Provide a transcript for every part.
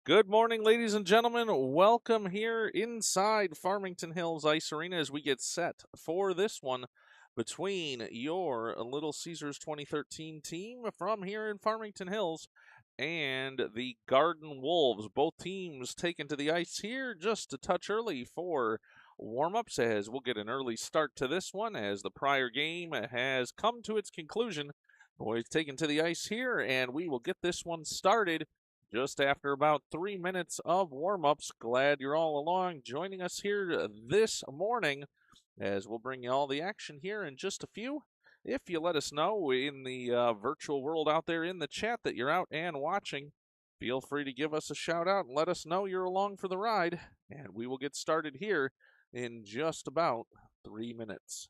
Good morning, ladies and gentlemen. Welcome here inside Farmington Hills Ice Arena as we get set for this one between your Little Caesars 2013 team from here in Farmington Hills and the Garden Wolves. Both teams taken to the ice here just a touch early for warm-ups as we'll get an early start to this one as the prior game has come to its conclusion. Boys taken to the ice here, and we will get this one started just after about 3 minutes of warm-ups. Glad you're all along joining us here this morning as we'll bring you all the action here in just a few. If you let us know in the virtual world out there in the chat that you're out and watching, feel free to give us a shout out and let us know you're along for the ride. And we will get started here in just about 3 minutes.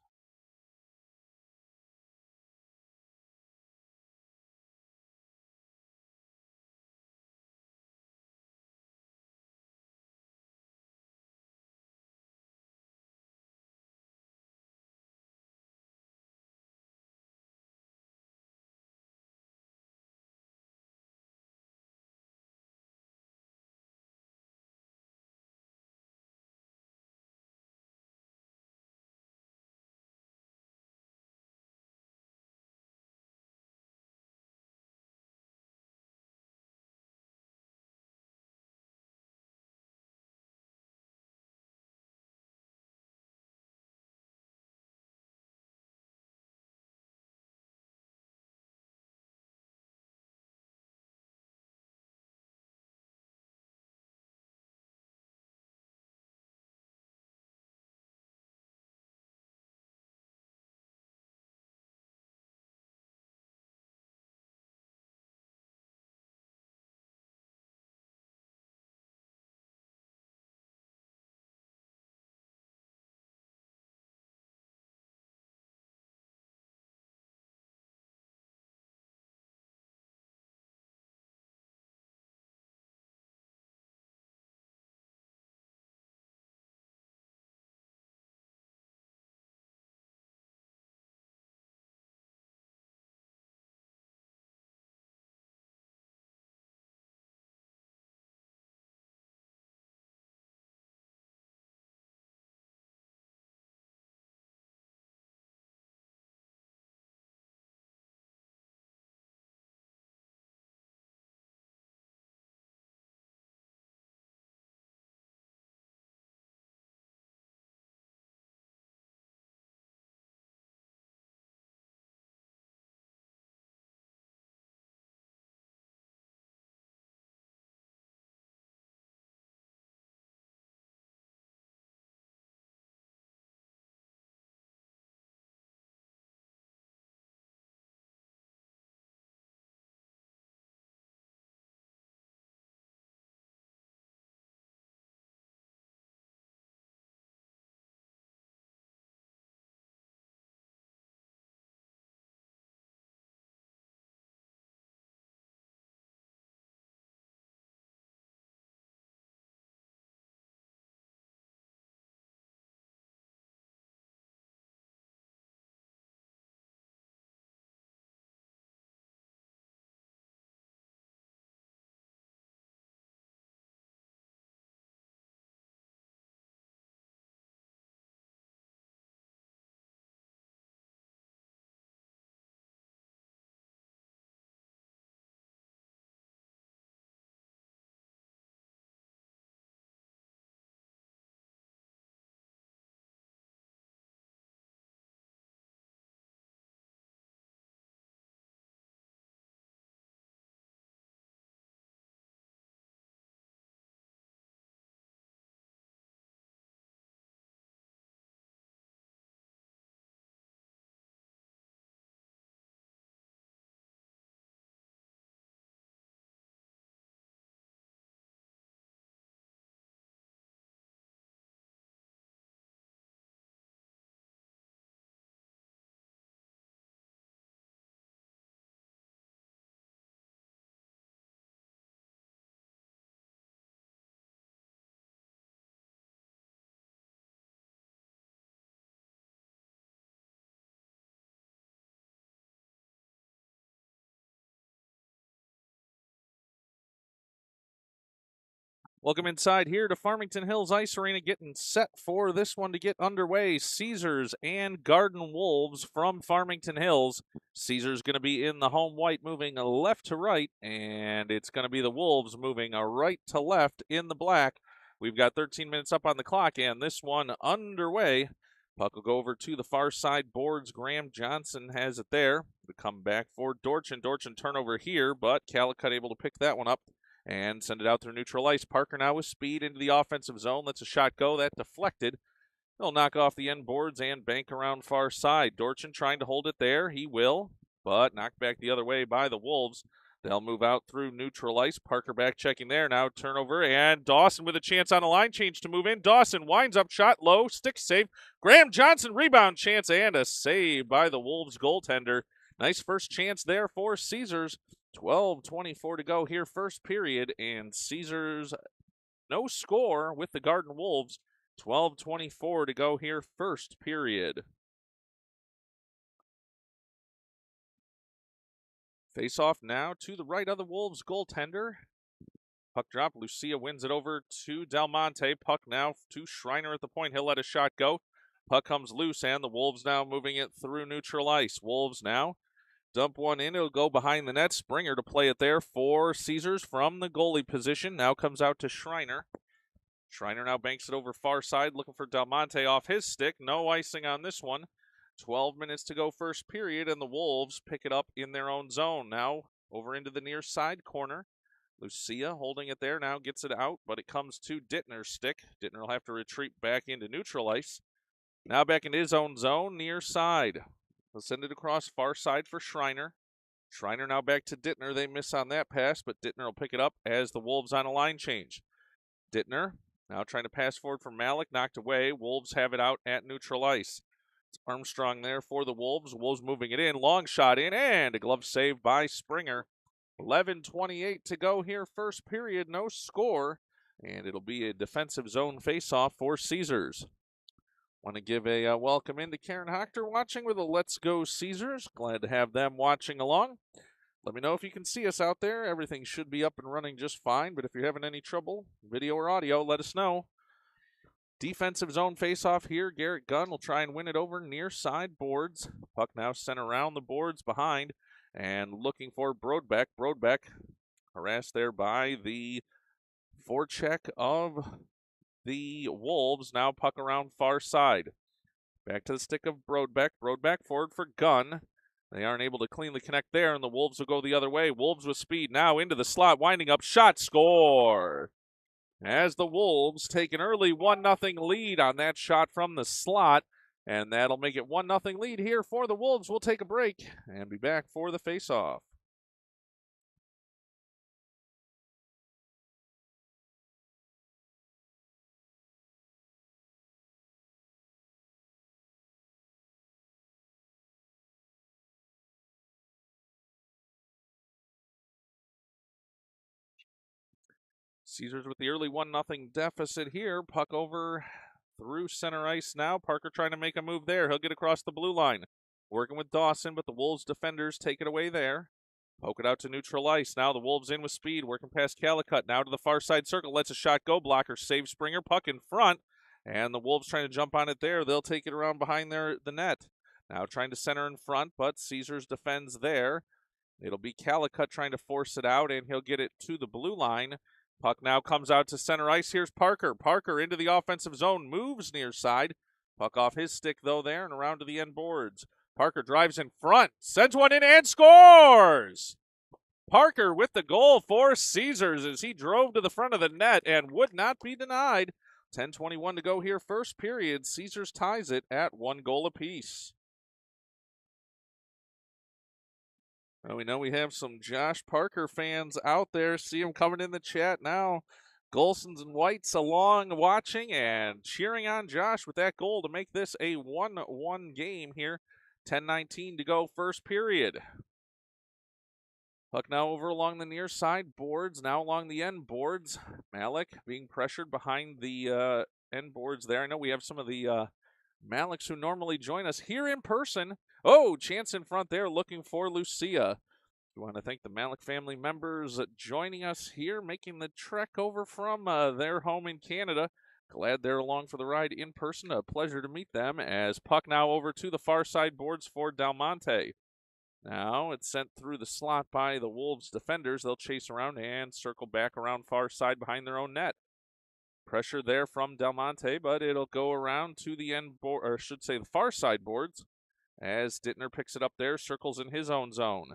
Welcome inside here to Farmington Hills Ice Arena, getting set for this one to get underway. Caesars and Garden Wolves from Farmington Hills. Caesars going to be in the home white, moving left to right, and it's going to be the Wolves moving right to left in the black. We've got 13 minutes up on the clock, and this one underway. Puck will go over to the far side boards. Graham Johnson has it there. The comeback for Dorchin. Dorchin turnover here, but Calicut able to pick that one up and send it out through neutral ice. Parker now with speed into the offensive zone. Lets a shot go. That deflected. He'll knock off the end boards and bank around far side. Dorchin trying to hold it there. He will, but knocked back the other way by the Wolves. They'll move out through neutral ice. Parker back checking there. Now turnover, and Dawson with a chance on a line change to move in. Dawson winds up, shot low, stick save. Graham Johnson rebound chance and a save by the Wolves goaltender. Nice first chance there for Caesars. 12:24 to go here, first period, and Caesars no score with the Garden Wolves. 12:24 to go here, first period. Face off now to the right of the Wolves goaltender. Puck drop. Lucia wins it over to Del Monte. Puck now to Schreiner at the point. He'll let a shot go. Puck comes loose, and the Wolves now moving it through neutral ice. Wolves now dump one in. It'll go behind the net. Springer to play it there for Caesars from the goalie position. Now comes out to Schreiner. Schreiner now banks it over far side, looking for Del Monte off his stick. No icing on this one. 12 minutes to go first period, and the Wolves pick it up in their own zone. Now over into the near side corner. Lucia holding it there, now gets it out, but it comes to Dittner's stick. Dittner will have to retreat back into neutral ice. Now back into his own zone, near side. They'll send it across far side for Schreiner. Schreiner now back to Dittner. They miss on that pass, but Dittner will pick it up as the Wolves on a line change. Dittner now trying to pass forward for Malik, knocked away. Wolves have it out at neutral ice. It's Armstrong there for the Wolves. Wolves moving it in. Long shot in, and a glove save by Springer. 11:28 to go here, first period. No score, and it'll be a defensive zone face-off for Caesars. Want to give a welcome in to Karen Hochter watching with a Let's Go Caesars. Glad to have them watching along. Let me know if you can see us out there. Everything should be up and running just fine, but if you're having any trouble, video or audio, let us know. Defensive zone face-off here. Garrett Gunn will try and win it over near side boards. Puck now sent around the boards behind and looking for Brodbeck. Brodbeck harassed there by the forecheck of the Wolves. Now puck around far side. Back to the stick of Brodbeck. Brodbeck forward for Gunn. They aren't able to cleanly connect there, and the Wolves will go the other way. Wolves with speed now into the slot, winding up, shot, score! As the Wolves take an early 1-0 lead on that shot from the slot, and that'll make it 1-0 lead here for the Wolves. We'll take a break and be back for the face-off. Caesars with the early 1-0 deficit here. Puck over through center ice now. Parker trying to make a move there. He'll get across the blue line. Working with Dawson, but the Wolves defenders take it away there. Poke it out to neutral ice. Now the Wolves in with speed, working past Calicut. Now to the far side circle. Lets a shot go. Blocker saves Springer. Puck in front. And the Wolves trying to jump on it there. They'll take it around behind the net. Now trying to center in front, but Caesars defends there. It'll be Calicut trying to force it out, and he'll get it to the blue line. Puck now comes out to center ice. Here's Parker. Parker into the offensive zone. Moves near side. Puck off his stick, though, there, and around to the end boards. Parker drives in front. Sends one in and scores! Parker with the goal for Caesars as he drove to the front of the net and would not be denied. 10:21 to go here, first period. Caesars ties it at 1 goal apiece. Well, we know we have some Josh Parker fans out there. See him coming in the chat now. Golsons and Whites along watching and cheering on Josh with that goal to make this a 1-1 game here. 10:19 to go, first period. Puck now over along the near side boards, now along the end boards. Malik being pressured behind the end boards there. I know we have some of the Maliks who normally join us here in person. Oh, chance in front there looking for Lucia. We want to thank the Malik family members joining us here, making the trek over from their home in Canada. Glad they're along for the ride in person. A pleasure to meet them. As puck now over to the far side boards for Del Monte. Now it's sent through the slot by the Wolves defenders. They'll chase around and circle back around far side behind their own net. Pressure there from Del Monte, but it'll go around to the end board, or I should say the far side boards, as Dittner picks it up there, circles in his own zone.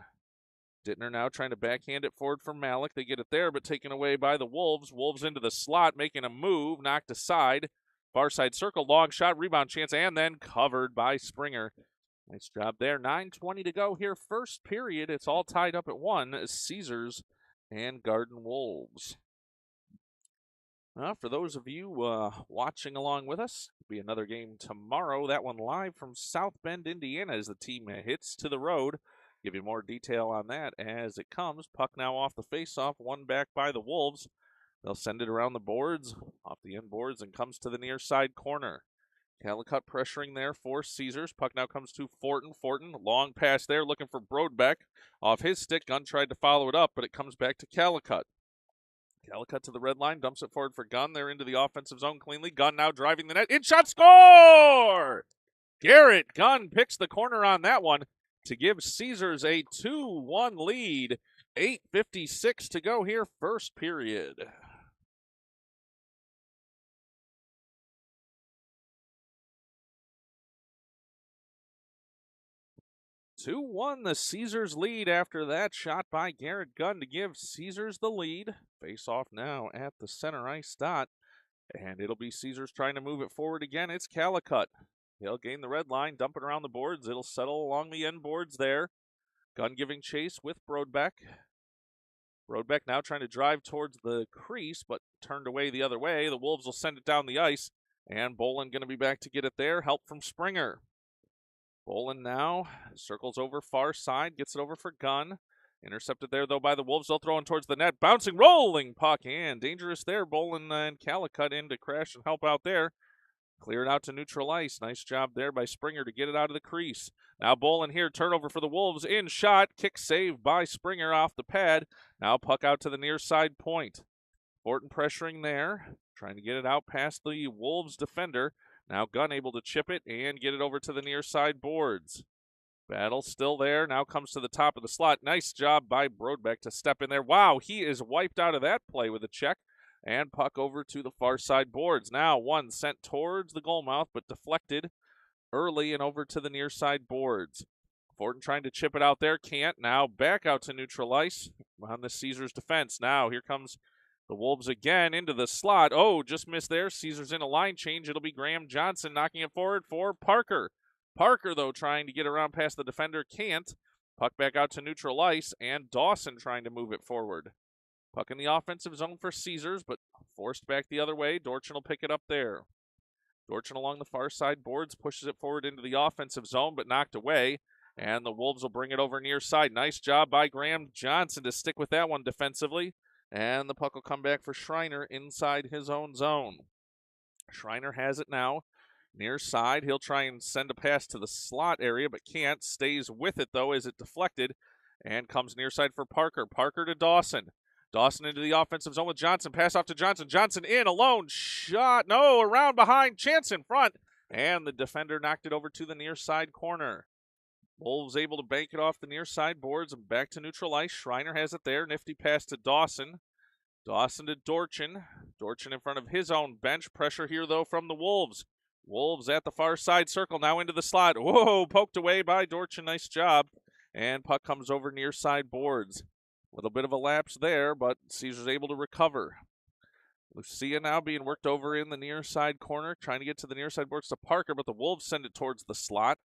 Dittner now trying to backhand it forward from Malik. They get it there, but taken away by the Wolves. Wolves into the slot, making a move, knocked aside. Far side circle, long shot, rebound chance, and then covered by Springer. Nice job there. 9:20 to go here, first period. It's all tied up at 1, Caesars and Garden Wolves. For those of you watching along with us, it'll be another game tomorrow. That one live from South Bend, Indiana, as the team hits to the road. Give you more detail on that as it comes. Puck now off the faceoff, one back by the Wolves. They'll send it around the boards, off the end boards, and comes to the near side corner. Calicut pressuring there for Caesars. Puck now comes to Fortin. Fortin, long pass there, looking for Brodbeck. Off his stick, Gunn tried to follow it up, but it comes back to Calicut. Calicut to the red line, dumps it forward for Gunn. They're into the offensive zone cleanly. Gunn now driving the net. In shot, score! Garrett Gunn picks the corner on that one to give Caesars a 2-1 lead. 8:56 to go here, first period. The Caesars lead after that shot by Garrett Gunn to give Caesars the lead. Face off now at the center ice dot. And it'll be Caesars trying to move it forward again. It's Calicut. He'll gain the red line, dump it around the boards. It'll settle along the end boards there. Gunn giving chase with Brodbeck. Brodbeck now trying to drive towards the crease, but turned away the other way. The Wolves will send it down the ice. And Bolin going to be back to get it there. Help from Springer. Bolin now circles over far side, gets it over for Gunn. Intercepted there, though, by the Wolves. They'll throw in towards the net. Bouncing, rolling puck, and dangerous there. Bolin and Calicut in to crash and help out there. Cleared out to neutral ice. Nice job there by Springer to get it out of the crease. Now Bolin here, turnover for the Wolves. In shot, kick save by Springer off the pad. Now puck out to the near side point. Fortin pressuring there, trying to get it out past the Wolves defender. Now Gunn able to chip it and get it over to the near side boards. Battle still there. Now comes to the top of the slot. Nice job by Brodbeck to step in there. Wow, he is wiped out of that play with a check. And puck over to the far side boards. Now one sent towards the goal mouth, but deflected early and over to the near side boards. Fortin trying to chip it out there. Can't. Now back out to neutral ice on the Caesars defense. Now here comes the Wolves again into the slot. Oh, just missed there. Caesars in a line change. It'll be Graham Johnson knocking it forward for Parker. Parker, though, trying to get around past the defender. Can't. Puck back out to neutral ice, and Dawson trying to move it forward. Puck in the offensive zone for Caesars, but forced back the other way. Dorchin will pick it up there. Dorchin along the far side boards, pushes it forward into the offensive zone, but knocked away. And the Wolves will bring it over near side. Nice job by Graham Johnson to stick with that one defensively. And the puck will come back for Schreiner inside his own zone. Schreiner has it now. Near side, he'll try and send a pass to the slot area, but can't. Stays with it, though, as it deflected. And comes near side for Parker. Parker to Dawson. Dawson into the offensive zone with Johnson. Pass off to Johnson. Johnson in, alone. Shot. No, around behind. Chance in front. And the defender knocked it over to the near side corner. Wolves able to bank it off the near side boards and back to neutral ice. Schreiner has it there. Nifty pass to Dawson. Dawson to Dorchin. Dorchin in front of his own bench. Pressure here, though, from the Wolves. Wolves at the far side circle, now into the slot. Whoa, poked away by Dorchin. Nice job. And puck comes over near side boards. A little bit of a lapse there, but Caesars able to recover. Lucia now being worked over in the near side corner, trying to get to the near side boards to Parker, but the Wolves send it towards the slot.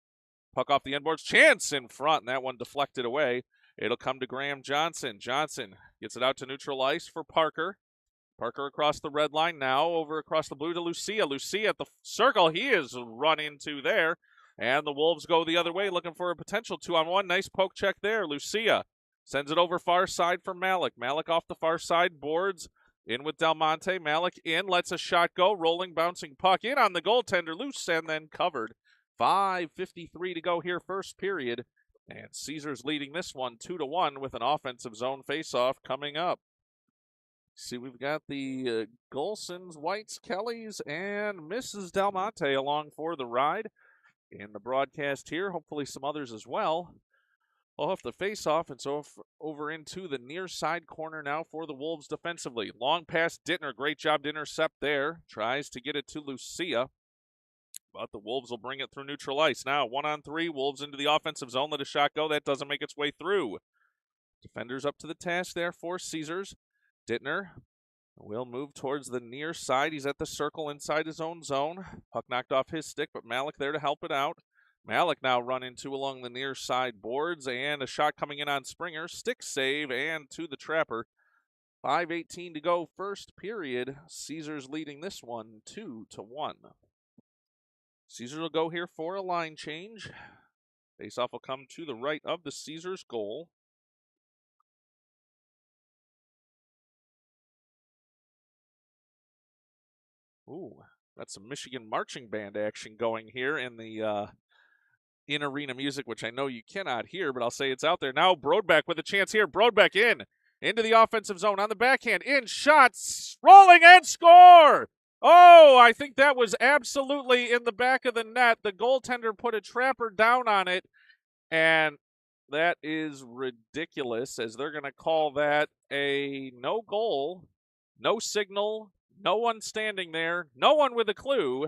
Puck off the end boards. Chance in front, and that one deflected away. It'll come to Graham Johnson. Johnson gets it out to neutral ice for Parker. Parker across the red line now, over across the blue to Lucia. Lucia at the circle. He is run into there. And the Wolves go the other way, looking for a potential 2-on-1. Nice poke check there. Lucia sends it over far side for Malik. Malik off the far side boards. In with Del Monte. Malik in, lets a shot go. Rolling, bouncing puck in on the goaltender. Loose and then covered. 5:53 to go here, first period. And Caesars leading this one 2-1 with an offensive zone faceoff coming up. See, we've got the Golsons, Whites, Kellys, and Mrs. Del Monte along for the ride in the broadcast here. Hopefully some others as well. We'll have to face off, and so over into the near side corner now for the Wolves defensively. Long pass, Dittner. Great job to intercept there. Tries to get it to Lucia, but the Wolves will bring it through neutral ice. Now, 1-on-3, Wolves into the offensive zone. Let a shot go. That doesn't make its way through. Defenders up to the task there for Caesars. Dittner will move towards the near side. He's at the circle inside his own zone. Puck knocked off his stick, but Malik there to help it out. Malik now run into along the near side boards, and a shot coming in on Springer. Stick save and to the trapper. 5:18 to go, first period. Caesars leading this one 2-1. Caesars will go here for a line change. Faceoff will come to the right of the Caesars goal. Ooh, that's some Michigan marching band action going here in the in-arena music, which I know you cannot hear, but I'll say it's out there. Now Brodbeck with a chance here. Brodbeck into the offensive zone on the backhand. In, shots, rolling, and score! Oh, I think that was absolutely in the back of the net. The goaltender put a trapper down on it, and that is ridiculous, as they're going to call that a no goal, no signal, no one standing there, no one with a clue.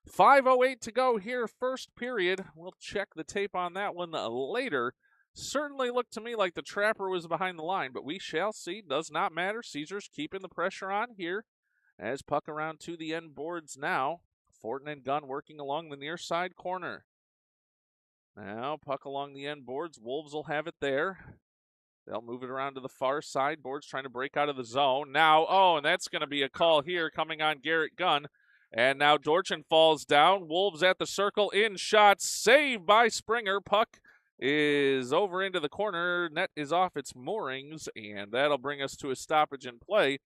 5:08 to go here, first period. We'll check the tape on that one later. Certainly looked to me like the trapper was behind the line, but we shall see. Does not matter. Caesars keeping the pressure on here as puck around to the end boards now. Fortin and Gunn working along the near side corner. Now puck along the end boards. Wolves will have it there. They'll move it around to the far side. Boards trying to break out of the zone. Now, and that's going to be a call here coming on Garrett Gunn. And now Dorchin falls down. Wolves at the circle. In shot. Saved by Springer. Puck is over into the corner. Net is off its moorings. And that'll bring us to a stoppage in play.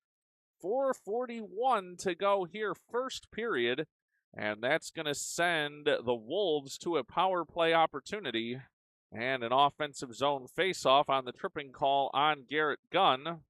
4:41 to go here, first period. And that's going to send the Wolves to a power play opportunity and an offensive zone faceoff on the tripping call on Garrett Gunn.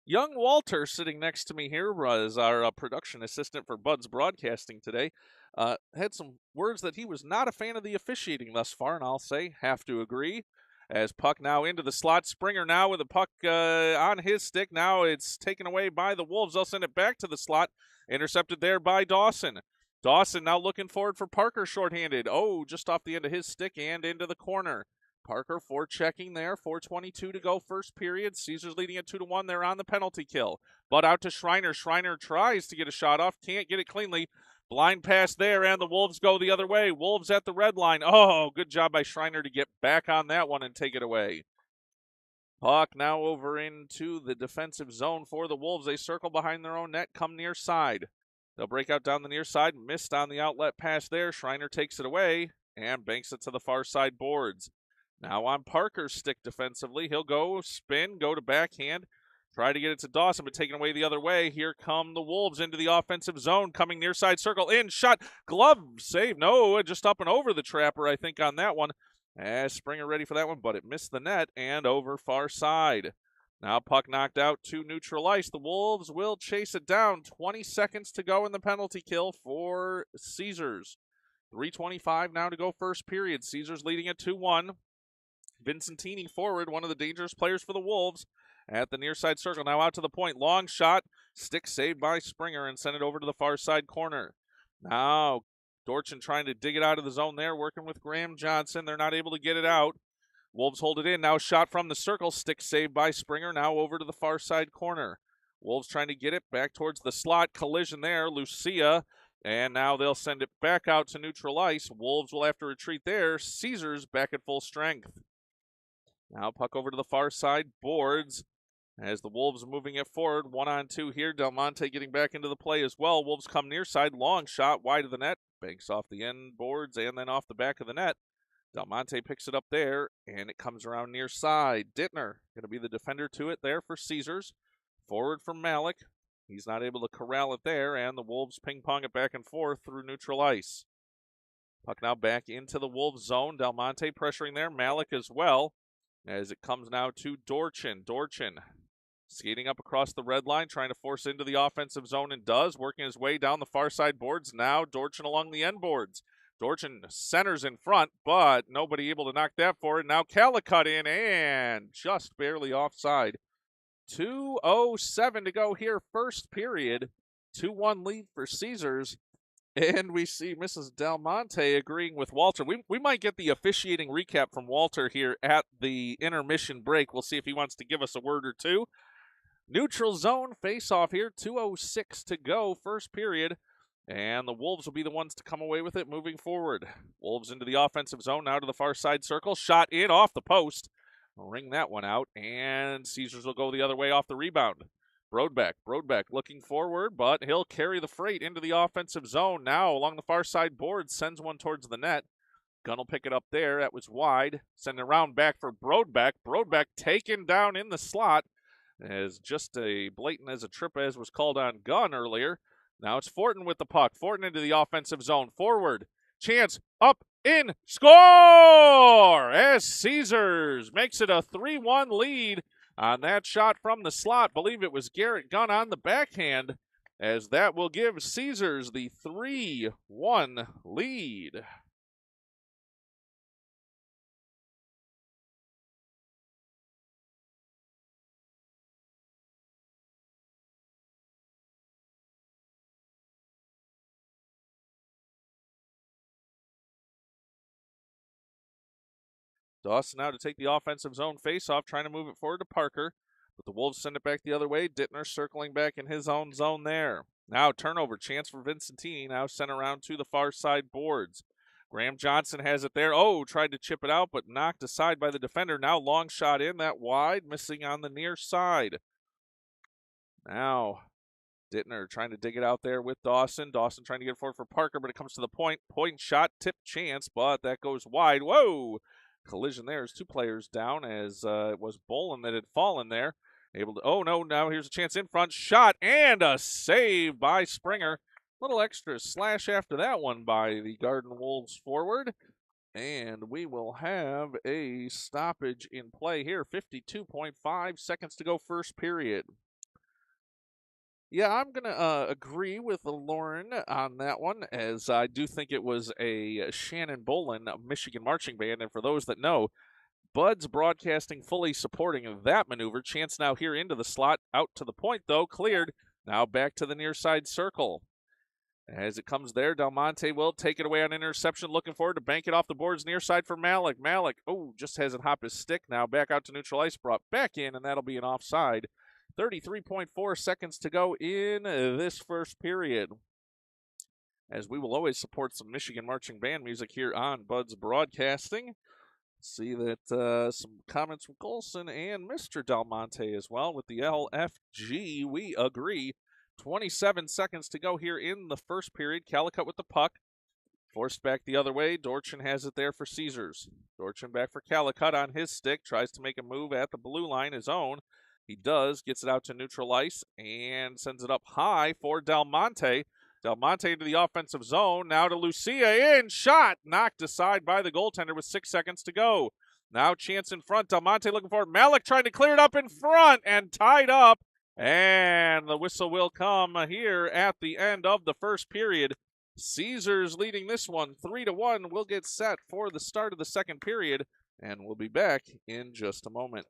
Young Walter, sitting next to me here, was our production assistant for Bud's Broadcasting today. Had some words that he was not a fan of the officiating thus far, and I'll say, have to agree. As puck now into the slot. Springer now with a puck on his stick. Now it's taken away by the Wolves. They'll send it back to the slot. Intercepted there by Dawson. Dawson now looking forward for Parker shorthanded. Oh, just off the end of his stick and into the corner. Parker forechecking there. 4:22 to go, first period. Caesars leading it 2-1. They're on the penalty kill. But out to Schreiner. Schreiner tries to get a shot off. Can't get it cleanly. Blind pass there, and the Wolves go the other way. Wolves at the red line. Oh, good job by Schreiner to get back on that one and take it away. Puck now over into the defensive zone for the Wolves. They circle behind their own net, come near side. They'll break out down the near side. Missed on the outlet pass there. Schreiner takes it away and banks it to the far side boards. Now on Parker's stick defensively. He'll go spin, go to backhand. Try to get it to Dawson, but taken away the other way. Here come the Wolves into the offensive zone, coming near side circle. In, shot, glove, save. No, just up and over the trapper, I think, on that one. As Springer ready for that one, but it missed the net and over far side. Now puck knocked out to neutral ice. The Wolves will chase it down. 20 seconds to go in the penalty kill for Caesars. 3:25 now to go, first period. Caesars leading at 2-1. Vincentini forward, one of the dangerous players for the Wolves. At the near side circle, now out to the point. Long shot, stick saved by Springer and sent it over to the far side corner. Now, Dorchin trying to dig it out of the zone there, working with Graham Johnson. They're not able to get it out. Wolves hold it in. Now shot from the circle, stick saved by Springer. Now over to the far side corner. Wolves trying to get it back towards the slot. Collision there, Lucia. And now they'll send it back out to neutral ice. Wolves will have to retreat there. Caesars back at full strength. Now puck over to the far side boards. As the Wolves moving it forward, 1-on-2 here. Del Monte getting back into the play as well. Wolves come near side, long shot, wide of the net. Banks off the end boards and then off the back of the net. Del Monte picks it up there, and it comes around near side. Dittner going to be the defender to it there for Caesars. Forward from Malik. He's not able to corral it there, and the Wolves ping-pong it back and forth through neutral ice. Puck now back into the Wolves zone. Del Monte pressuring there. Malik as well, as it comes now to Dorchin. Dorchin skating up across the red line, trying to force into the offensive zone, and does, working his way down the far side boards. Now Dorchin along the end boards. Dorchin centers in front, but nobody able to knock that forward. Now Calicut in, and just barely offside. 2:07 to go here, first period. 2-1 lead for Caesars. And we see Mrs. Del Monte agreeing with Walter. We might get the officiating recap from Walter here at the intermission break. We'll see if he wants to give us a word or two. Neutral zone face-off here. 2:06 to go, first period. And the Wolves will be the ones to come away with it moving forward. Wolves into the offensive zone, now to the far side circle. Shot in off the post. Ring that one out. And Caesars will go the other way off the rebound. Brodbeck looking forward, but he'll carry the freight into the offensive zone. Now along the far side board, sends one towards the net. Gunn will pick it up there. That was wide. Send it around back for Brodbeck. Brodbeck taken down in the slot. As just a blatant as a trip as was called on Gunn earlier. Now it's Fortin with the puck. Fortin into the offensive zone. Forward. Chance. Up. In. Score! As Caesars makes it a 3-1 lead on that shot from the slot. Believe it was Garrett Gunn on the backhand. As that will give Caesars the 3-1 lead. Dawson now to take the offensive zone faceoff, trying to move it forward to Parker. But the Wolves send it back the other way. Dittner circling back in his own zone there. Now turnover, chance for Vincentini. Now sent around to the far side boards. Graham Johnson has it there. Oh, tried to chip it out, but knocked aside by the defender. Now long shot in, that wide, missing on the near side. Now Dittner trying to dig it out there with Dawson. Dawson trying to get forward for Parker, but it comes to the point. Point shot, tip chance, but that goes wide. Whoa! Collision there as two players down, as it was Bolin that had fallen there. Able to, oh no, now here's a chance in front. Shot and a save by Springer. Little extra slash after that one by the Garden Wolves forward. And we will have a stoppage in play here. 52.5 seconds to go, first period. Yeah, I'm going to agree with Lauren on that one, as I do think it was a Shannon Bolin Michigan marching band. And for those that know, Bud's Broadcasting fully supporting that maneuver. Chance now here into the slot, out to the point, though, cleared. Now back to the near side circle. As it comes there, Del Monte will take it away on interception, looking forward to bank it off the boards near side for Malik. Malik, oh, just has it hop his stick now. Back out to neutral ice, brought back in, and that'll be an offside. 33.4 seconds to go in this first period. As we will always support some Michigan marching band music here on Bud's Broadcasting. See that some comments from Golson and Mr. Del Monte as well with the LFG. We agree. 27 seconds to go here in the first period. Calicut with the puck. Forced back the other way. Dorchin has it there for Caesars. Dorchin back for Calicut on his stick. Tries to make a move at the blue line, his own. He does. Gets it out to neutral ice and sends it up high for Del Monte. Del Monte into the offensive zone. Now to Lucia. In. Shot. Knocked aside by the goaltender with 6 seconds to go. Now chance in front. Del Monte looking for it. Malik trying to clear it up in front and tied up. And the whistle will come here at the end of the first period. Caesars leading this one 3-1. We'll get set for the start of the second period, and we'll be back in just a moment.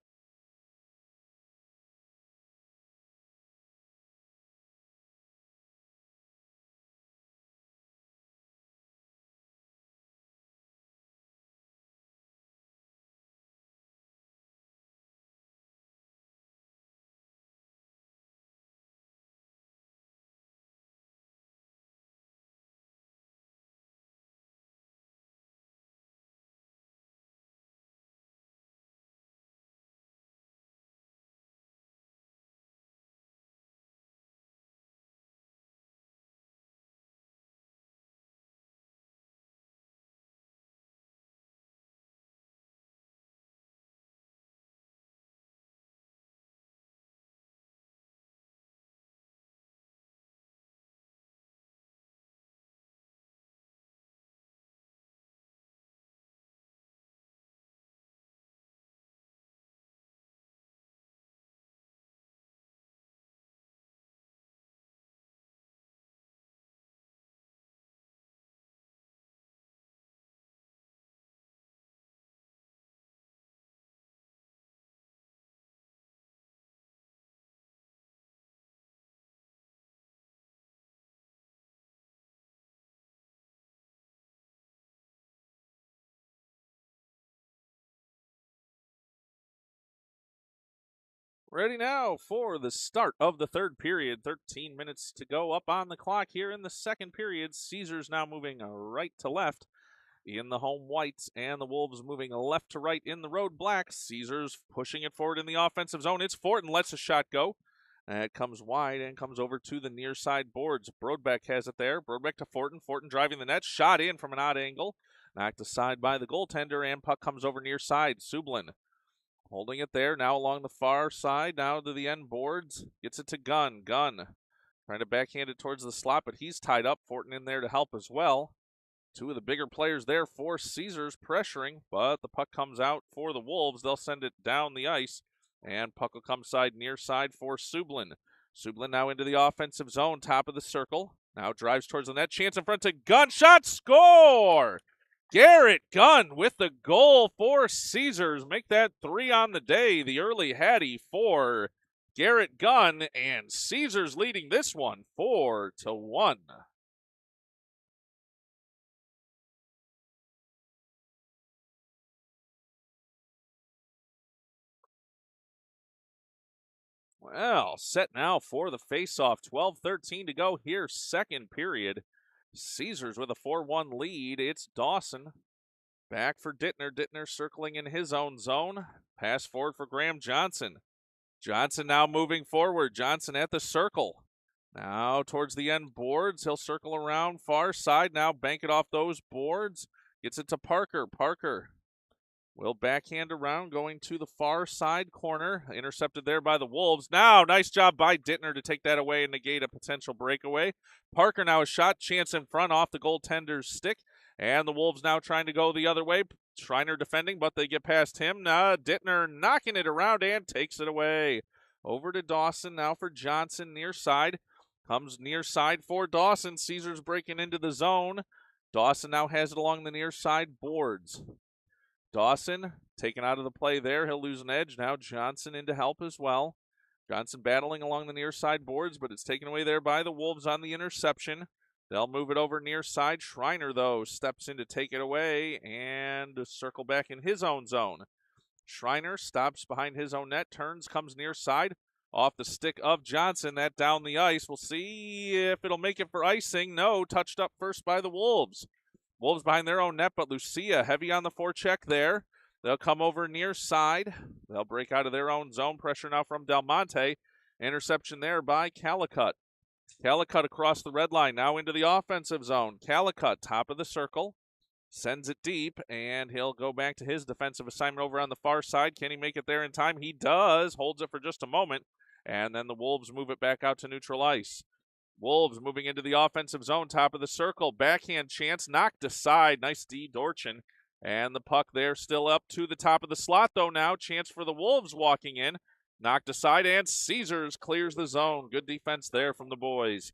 Ready now for the start of the third period. 13 minutes to go up on the clock here in the second period. Caesars now moving right to left in the home whites, and the Wolves moving left to right in the road blacks. Caesars pushing it forward in the offensive zone. It's Fortin, lets a shot go. It comes wide and comes over to the near side boards. Brodbeck has it there. Brodbeck to Fortin. Fortin driving the net. Shot in from an odd angle. Knocked aside by the goaltender, and puck comes over near side. Sublin holding it there, now along the far side, now to the end boards. Gets it to Gunn. Gunn trying to backhand it towards the slot, but he's tied up. Fortin in there to help as well. Two of the bigger players there for Caesars pressuring, but the puck comes out for the Wolves. They'll send it down the ice, and puck will come near side for Sublin. Sublin now into the offensive zone, top of the circle. Now drives towards the net. Chance in front to Gunn. Shot, score! Garrett Gunn with the goal for Caesars. Make that 3 on the day. The early Hattie for Garrett Gunn, and Caesars leading this one 4-1. Well, set now for the faceoff. 12-13 to go here, second period. Caesars with a 4-1 lead. It's Dawson. Back for Dittner. Dittner circling in his own zone. Pass forward for Graham Johnson. Johnson now moving forward. Johnson at the circle. Now towards the end boards. He'll circle around far side. Now bank it off those boards. Gets it to Parker. Parker will backhand around, going to the far side corner. Intercepted there by the Wolves. Now, nice job by Dittner to take that away and negate a potential breakaway. Parker now a shot. Chance in front off the goaltender's stick. And the Wolves now trying to go the other way. Schreiner defending, but they get past him. Dittner knocking it around and takes it away. Over to Dawson now for Johnson near side. Comes near side for Dawson. Caesars breaking into the zone. Dawson now has it along the near side boards. Dawson taken out of the play there. He'll lose an edge. Now Johnson in to help as well. Johnson battling along the near side boards, but it's taken away there by the Wolves on the interception. They'll move it over near side. Schreiner, though, steps in to take it away and circle back in his own zone. Schreiner stops behind his own net, turns, comes near side. Off the stick of Johnson, that down the ice. We'll see if it'll make it for icing. No, touched up first by the Wolves. Wolves behind their own net, but Lucia heavy on the forecheck there. They'll come over near side. They'll break out of their own zone. Pressure now from Del Monte. Interception there by Calicut. Calicut across the red line, now into the offensive zone. Calicut, top of the circle. Sends it deep, and he'll go back to his defensive assignment over on the far side. Can he make it there in time? He does. Holds it for just a moment, and then the Wolves move it back out to neutral ice. Wolves moving into the offensive zone, top of the circle. Backhand chance, knocked aside. Nice D, Dorchin. And the puck there still up to the top of the slot, though now. Chance for the Wolves walking in. Knocked aside, and Caesars clears the zone. Good defense there from the boys.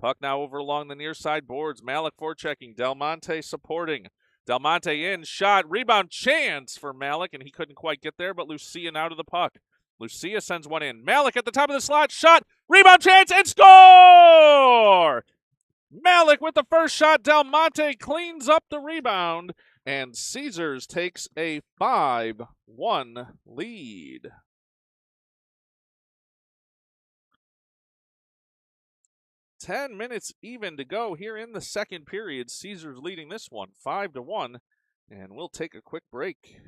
Puck now over along the near side boards. Malik forechecking. Del Monte supporting. Del Monte in, shot, rebound, chance for Malik, and he couldn't quite get there, but Lucia now to the puck. Lucia sends one in. Malik at the top of the slot, shot, rebound chance, and score! Malik with the first shot. Del Monte cleans up the rebound, and Caesars takes a 5-1 lead. Ten minutes even to go here in the second period. Caesars leading this one 5-1, and we'll take a quick break.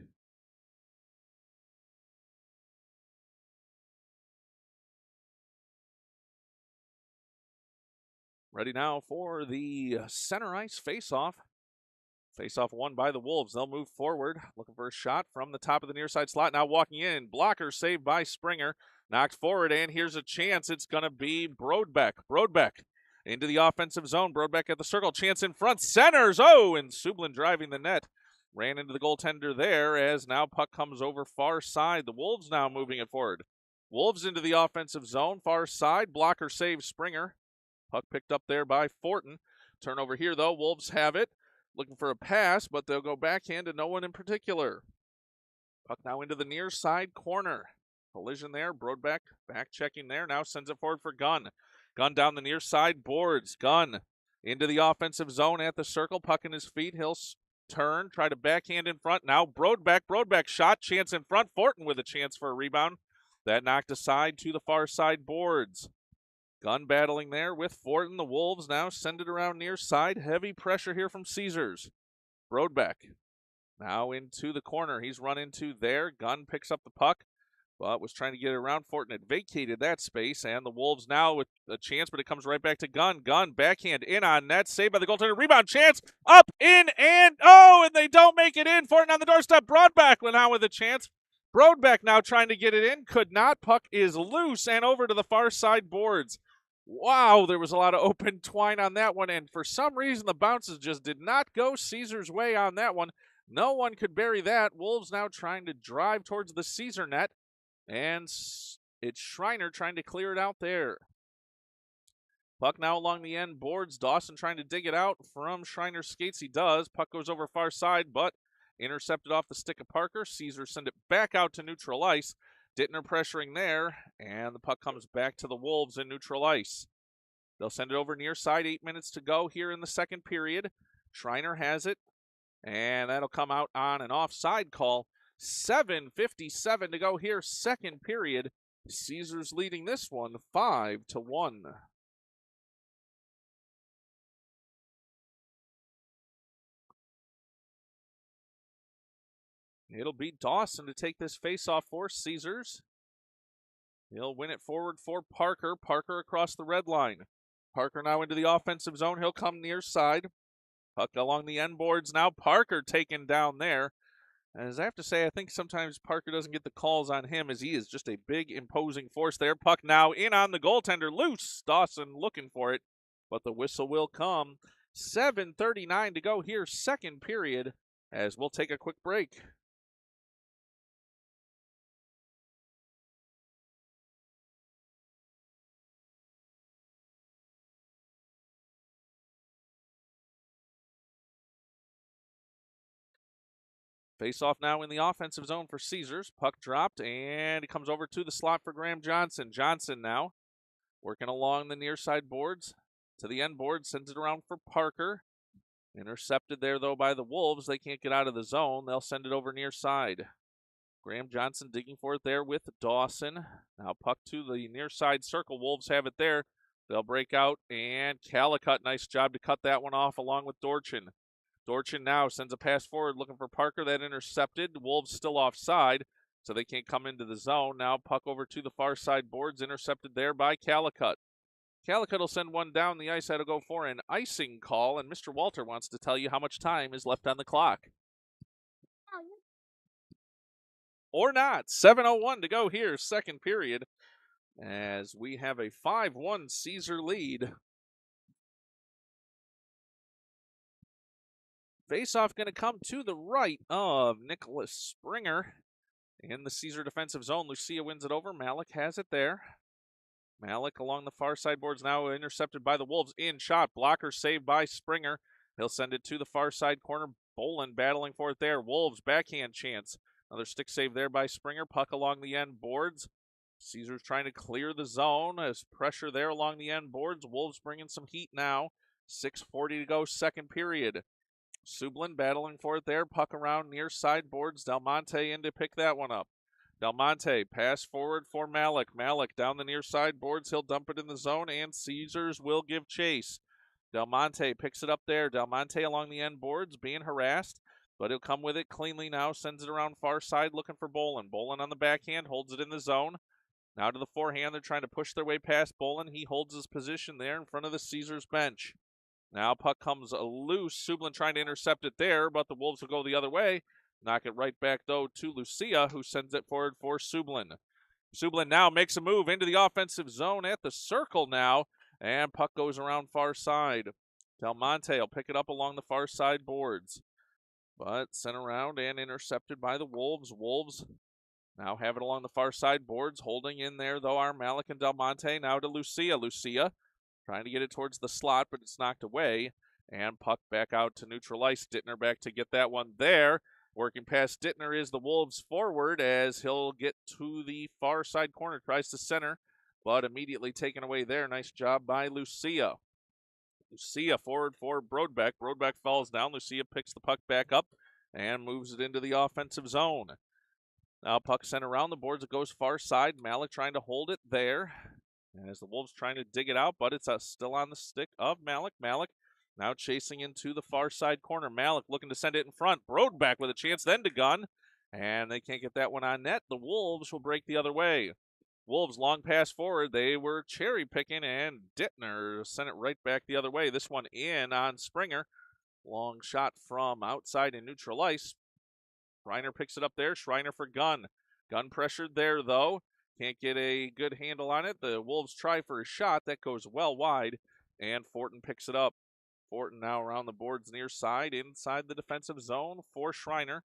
Ready now for the center ice faceoff. Faceoff won by the Wolves. They'll move forward, looking for a shot from the top of the near side slot. Now walking in, blocker saved by Springer. Knocked forward, and here's a chance. It's going to be Brodbeck. Brodbeck into the offensive zone. Brodbeck at the circle. Chance in front. Centers. Oh, and Sublin driving the net. Ran into the goaltender there as now puck comes over far side. The Wolves now moving it forward. Wolves into the offensive zone. Far side. Blocker saves Springer. Puck picked up there by Fortin. Turnover here, though. Wolves have it. Looking for a pass, but they'll go backhand to no one in particular. Puck now into the near side corner. Collision there. Brodbeck back checking there. Now sends it forward for Gunn. Gunn down the near side boards. Gunn into the offensive zone at the circle. Puck in his feet. He'll turn. Try to backhand in front. Now Brodbeck. Brodbeck shot. Chance in front. Fortin with a chance for a rebound. that knocked aside to the far side boards. Gunn battling there with Fortin. The Wolves now send it around near side. Heavy pressure here from Caesars. Brodbeck now into the corner. He's run into there. Gunn picks up the puck, but was trying to get it around. Fortin had vacated that space, and the Wolves now with a chance, but it comes right back to Gunn. Gunn backhand in on net. Saved by the goaltender. Rebound chance. Up, in, and and they don't make it in. Fortin on the doorstep. Brodbeck went out with a chance. Brodbeck now trying to get it in. Could not. Puck is loose and over to the far side boards. Wow, there was a lot of open twine on that one, and for some reason the bounces just did not go Caesar's way on that one. No one could bury that. Wolves now trying to drive towards the Caesar net, and it's Schreiner trying to clear it out there. Puck now along the end boards. Dawson trying to dig it out from Schreiner's skates. He does. Puck goes over far side, but intercepted off the stick of Parker. Caesar send it back out to neutral ice. Dittner pressuring there, and the puck comes back to the Wolves in neutral ice. They'll send it over near side. 8 minutes to go here in the second period. Schreiner has it, and that'll come out on an offside call. 7:57 to go here, second period. Caesars leading this one 5-1. It'll be Dawson to take this faceoff for Caesars. He'll win it forward for Parker. Parker across the red line. Parker now into the offensive zone. He'll come near side. Puck along the end boards now. Parker taken down there. As I have to say, I think sometimes Parker doesn't get the calls on him as he is just a big, imposing force there. Puck now in on the goaltender. Loose. Dawson looking for it, but the whistle will come. 7:39 to go here, second period, as we'll take a quick break. Face off now in the offensive zone for Caesars. Puck dropped, and it comes over to the slot for Graham Johnson. Johnson now working along the near side boards to the end board. Sends it around for Parker. Intercepted there, though, by the Wolves. They can't get out of the zone. They'll send it over near side. Graham Johnson digging for it there with Dawson. Now puck to the near side circle. Wolves have it there. They'll break out, and Calicut, nice job to cut that one off along with Dorchin. Dorchin now sends a pass forward looking for Parker. That intercepted. Wolves still offside, so they can't come into the zone. Now puck over to the far side boards. Intercepted there by Calicut. Calicut will send one down the ice. That'll go for an icing call, and Mr. Walter wants to tell you how much time is left on the clock. Or not. 7:01 to go here, second period, as we have a 5-1 Caesar lead. Faceoff going to come to the right of Nicholas Springer in the Caesar defensive zone. Lucia wins it over. Malik has it there. Malik along the far side boards now intercepted by the Wolves. In shot. Blocker saved by Springer. He'll send it to the far side corner. Bolin battling for it there. Wolves backhand chance. Another stick save there by Springer. Puck along the end boards. Caesars trying to clear the zone as pressure there along the end boards. Wolves bringing some heat now. 6:40 to go, second period. Sublin battling for it there. Puck around near side boards. Del Monte in to pick that one up. Del Monte pass forward for Malik. Malik down the near side boards. He'll dump it in the zone, and Caesars will give chase. Del Monte picks it up there. Del Monte along the end boards being harassed, but he'll come with it cleanly now. Sends it around far side looking for Bolin. Bolin on the backhand. Holds it in the zone. Now to the forehand. They're trying to push their way past Bolin. He holds his position there in front of the Caesars bench. Now puck comes loose. Sublin trying to intercept it there, but the Wolves will go the other way. Knock it right back, though, to Lucia, who sends it forward for Sublin. Sublin now makes a move into the offensive zone at the circle now, and puck goes around far side. Del Monte will pick it up along the far side boards, but sent around and intercepted by the Wolves. Wolves now have it along the far side boards. Holding in there, though, are Malik and Del Monte. Now to Lucia. Lucia trying to get it towards the slot, but it's knocked away. And puck back out to neutral ice. Dittner back to get that one there. Working past Dittner is the Wolves forward as he'll get to the far side corner. Tries to center, but immediately taken away there. Nice job by Lucia. Lucia forward for Brodbeck. Brodbeck falls down. Lucia picks the puck back up and moves it into the offensive zone. Now puck sent around the boards. It goes far side. Malik trying to hold it there. As the Wolves trying to dig it out, but it's still on the stick of Malik. Malik now chasing into the far side corner. Malik looking to send it in front. Broadback with a chance then to gun. And they can't get that one on net. The Wolves will break the other way. Wolves long pass forward. They were cherry picking, and Dittner sent it right back the other way. This one in on Springer. Long shot from outside in neutral ice. Schreiner picks it up there. Schreiner for Gunn. Gunn pressured there, though. Can't get a good handle on it. The Wolves try for a shot. That goes well wide, and Fortin picks it up. Fortin now around the boards near side, inside the defensive zone for Schreiner.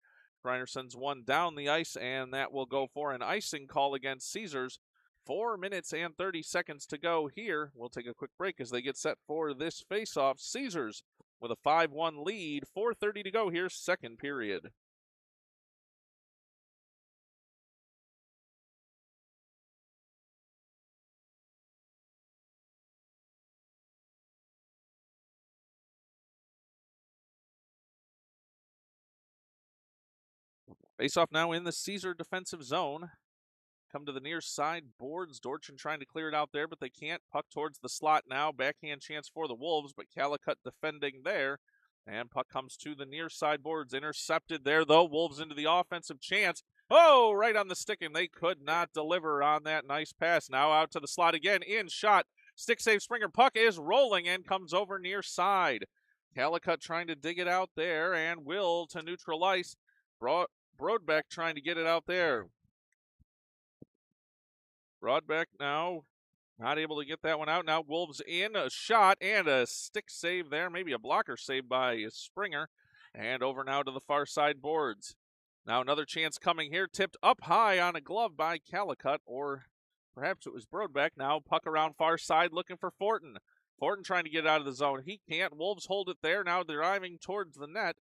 Schreiner sends one down the ice, and that will go for an icing call against Caesars. 4 minutes and 30 seconds to go here. We'll take a quick break as they get set for this faceoff. Caesars with a 5-1 lead. 4:30 to go here, second period. Face-off now in the Caesar defensive zone. Come to the near side boards. Dorchin trying to clear it out there, but they can't. Puck towards the slot now. Backhand chance for the Wolves, but Calicut defending there. And puck comes to the near side boards. Intercepted there, though. Wolves into the offensive chance. Oh, right on the stick, and they could not deliver on that nice pass. Now out to the slot again. In shot. Stick save Springer. Puck is rolling and comes over near side. Calicut trying to dig it out there, and will to neutral ice. Broadbeck trying to get it out there. Broadbeck now not able to get that one out. Now Wolves in, a shot and a stick save there. Maybe a blocker save by Springer. And over now to the far side boards. Now another chance coming here. Tipped up high on a glove by Calicut, or perhaps it was Broadbeck. Now puck around far side looking for Fortin. Fortin trying to get out of the zone. He can't. Wolves hold it there. Now driving towards the net,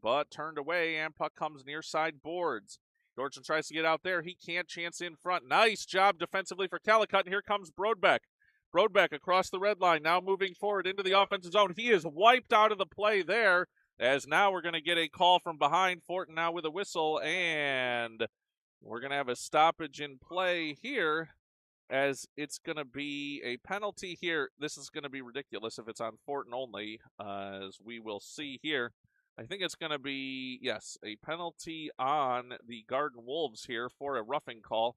but turned away, and puck comes near side boards. Dorchin tries to get out there. He can't. Chance in front. Nice job defensively for Calicut, and here comes Broadbeck. Broadbeck across the red line, now moving forward into the offensive zone. He is wiped out of the play there, as now we're going to get a call from behind. Fortin now with a whistle, and we're going to have a stoppage in play here, as it's going to be a penalty here. This is going to be ridiculous if it's on Fortin only, as we will see here. I think it's going to be, yes, a penalty on the Garden Wolves here for a roughing call.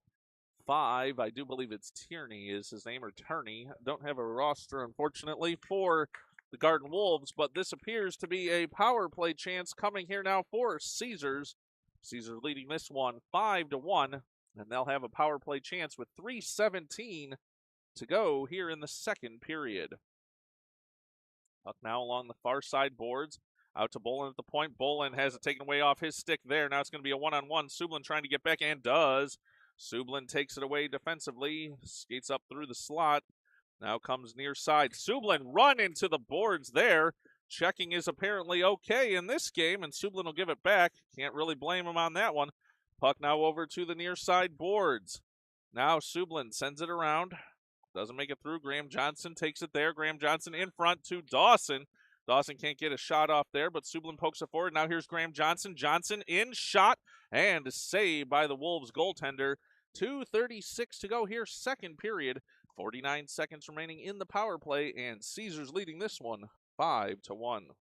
5, I do believe it's Tierney is his name, or Turney. Don't have a roster, unfortunately, for the Garden Wolves, but this appears to be a power play chance coming here now for Caesars. Caesars leading this one 5-1, and they'll have a power play chance with 3:17 to go here in the second period. Puck now along the far side boards. Out to Bolin at the point. Bolin has it taken away off his stick there. Now it's going to be a one-on-one. Sublin trying to get back, and does. Sublin takes it away defensively. Skates up through the slot. Now comes near side. Sublin run into the boards there. Checking is apparently okay in this game, and Sublin will give it back. Can't really blame him on that one. Puck now over to the near side boards. Now Sublin sends it around. Doesn't make it through. Graham Johnson takes it there. Graham Johnson in front to Dawson. Dawson can't get a shot off there, but Sublin pokes it forward. Now here's Graham Johnson. Johnson in shot and saved by the Wolves goaltender. 2:36 to go here, second period. 49 seconds remaining in the power play, and Caesars leading this one 5-1.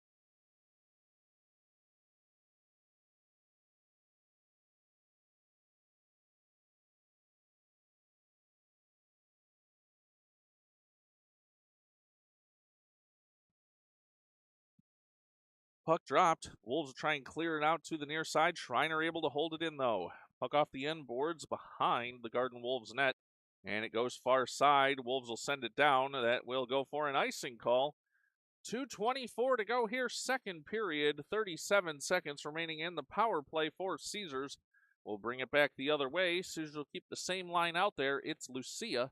Puck dropped. Wolves try and clear it out to the near side. Schreiner able to hold it in, though. Puck off the end boards behind the Garden Wolves net, and it goes far side. Wolves will send it down. That will go for an icing call. 2:24 to go here, second period. 37 seconds remaining in the power play for Caesars. We'll bring it back the other way. Caesars will keep the same line out there. It's Lucia,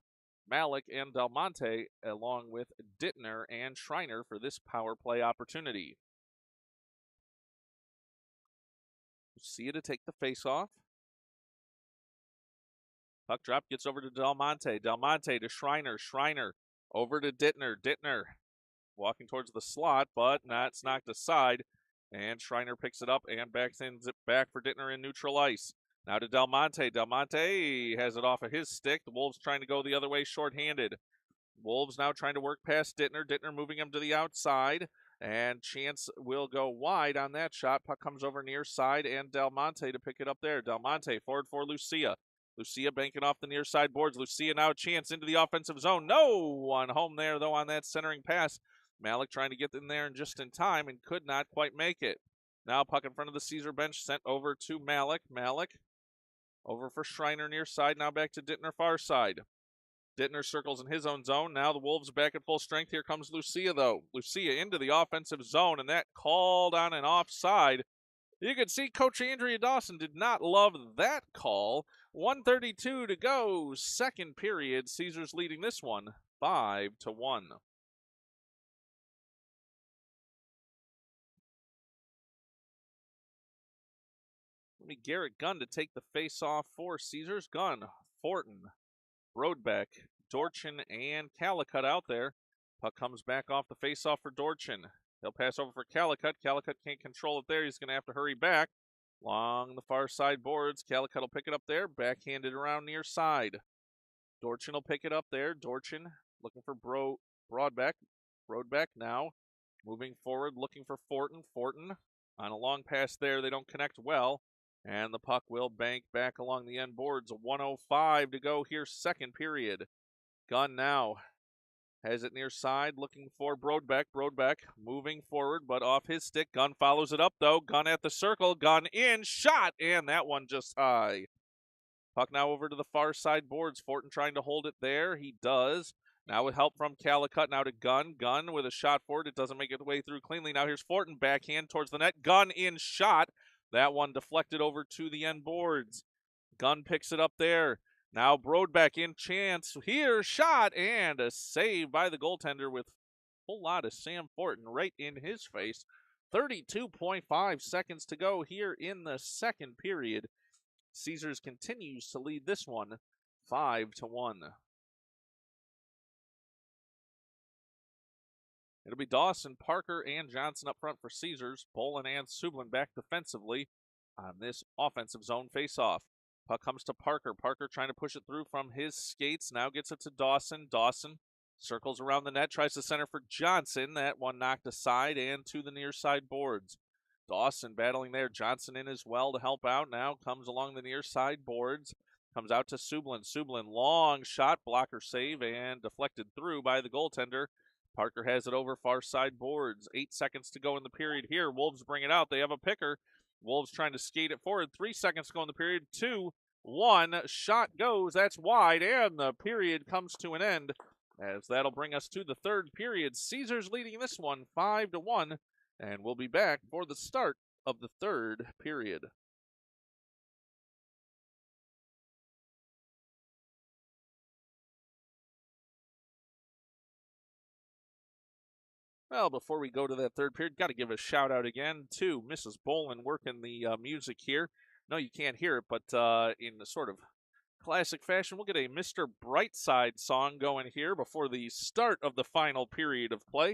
Malik, and Del Monte, along with Dittner and Schreiner for this power play opportunity. Lucia to take the face-off. Puck drop gets over to Del Monte. Del Monte to Schreiner. Schreiner over to Dittner. Dittner walking towards the slot, but that's knocked aside. And Schreiner picks it up and sends it back for Dittner in neutral ice. Now to Del Monte. Del Monte has it off of his stick. The Wolves trying to go the other way shorthanded. Wolves now trying to work past Dittner. Dittner moving him to the outside. And Chance will go wide on that shot. Puck comes over near side, and Del Monte to pick it up there. Del Monte forward for Lucia. Lucia banking off the near side boards. Lucia now Chance into the offensive zone. No one home there, though, on that centering pass. Malik trying to get in there just in time and could not quite make it. Now puck in front of the Caesar bench sent over to Malik. Malik over for Schreiner near side. Now back to Dittner far side. Dittner circles in his own zone. Now the Wolves back at full strength. Here comes Lucia, though. Lucia into the offensive zone, and that called on an offside. You can see Coach Andrea Dawson did not love that call. 1:32 to go, second period. Caesars leading this one 5-1. Let me Garrett Gunn to take the face-off for Caesars. Gunn, Fortin, Brodbeck, Dorchin, and Calicut out there. Puck comes back off the faceoff for Dorchin. He'll pass over for Calicut. Calicut can't control it there. He's going to have to hurry back along the far side boards. Calicut will pick it up there. Backhanded around near side. Dorchin will pick it up there. Dorchin looking for Brodbeck. Brodbeck now moving forward, looking for Fortin. Fortin on a long pass there. They don't connect well. And the puck will bank back along the end boards. 1:05 to go here, second period. Gunn now has it near side, looking for Brodbeck. Brodbeck moving forward, but off his stick. Gunn follows it up, though. Gunn at the circle. Gunn in, shot, and that one just high. Puck now over to the far side boards. Fortin trying to hold it there. He does. Now with help from Calicut, now to Gunn. Gunn with a shot forward. It doesn't make it the way through cleanly. Now here's Fortin, backhand towards the net. Gunn in, shot. That one deflected over to the end boards. Gunn picks it up there. Now Brodbeck in chance. Here, shot, and a save by the goaltender with a whole lot of Sam Fortin right in his face. 32.5 seconds to go here in the second period. Caesars continues to lead this one 5-1. It'll be Dawson, Parker, and Johnson up front for Caesars. Bolin and Sublin back defensively on this offensive zone faceoff. Puck comes to Parker. Parker trying to push it through from his skates. Now gets it to Dawson. Dawson circles around the net, tries to center for Johnson. That one knocked aside and to the near side boards. Dawson battling there. Johnson in as well to help out. Now comes along the near side boards. Comes out to Sublin. Sublin, long shot, blocker save, and deflected through by the goaltender. Parker has it over far side boards. 8 seconds to go in the period here. Wolves bring it out. They have a picker. Wolves trying to skate it forward. 3 seconds to go in the period. 2, 1. Shot goes. That's wide. And the period comes to an end, as that'll bring us to the third period. Caesars leading this one 5-1. And we'll be back for the start of the third period. Well, before we go to that third period, got to give a shout out again to Mrs. Bolin working the music here. No, you can't hear it, but in the sort of classic fashion, we'll get a Mr. Brightside song going here before the start of the final period of play.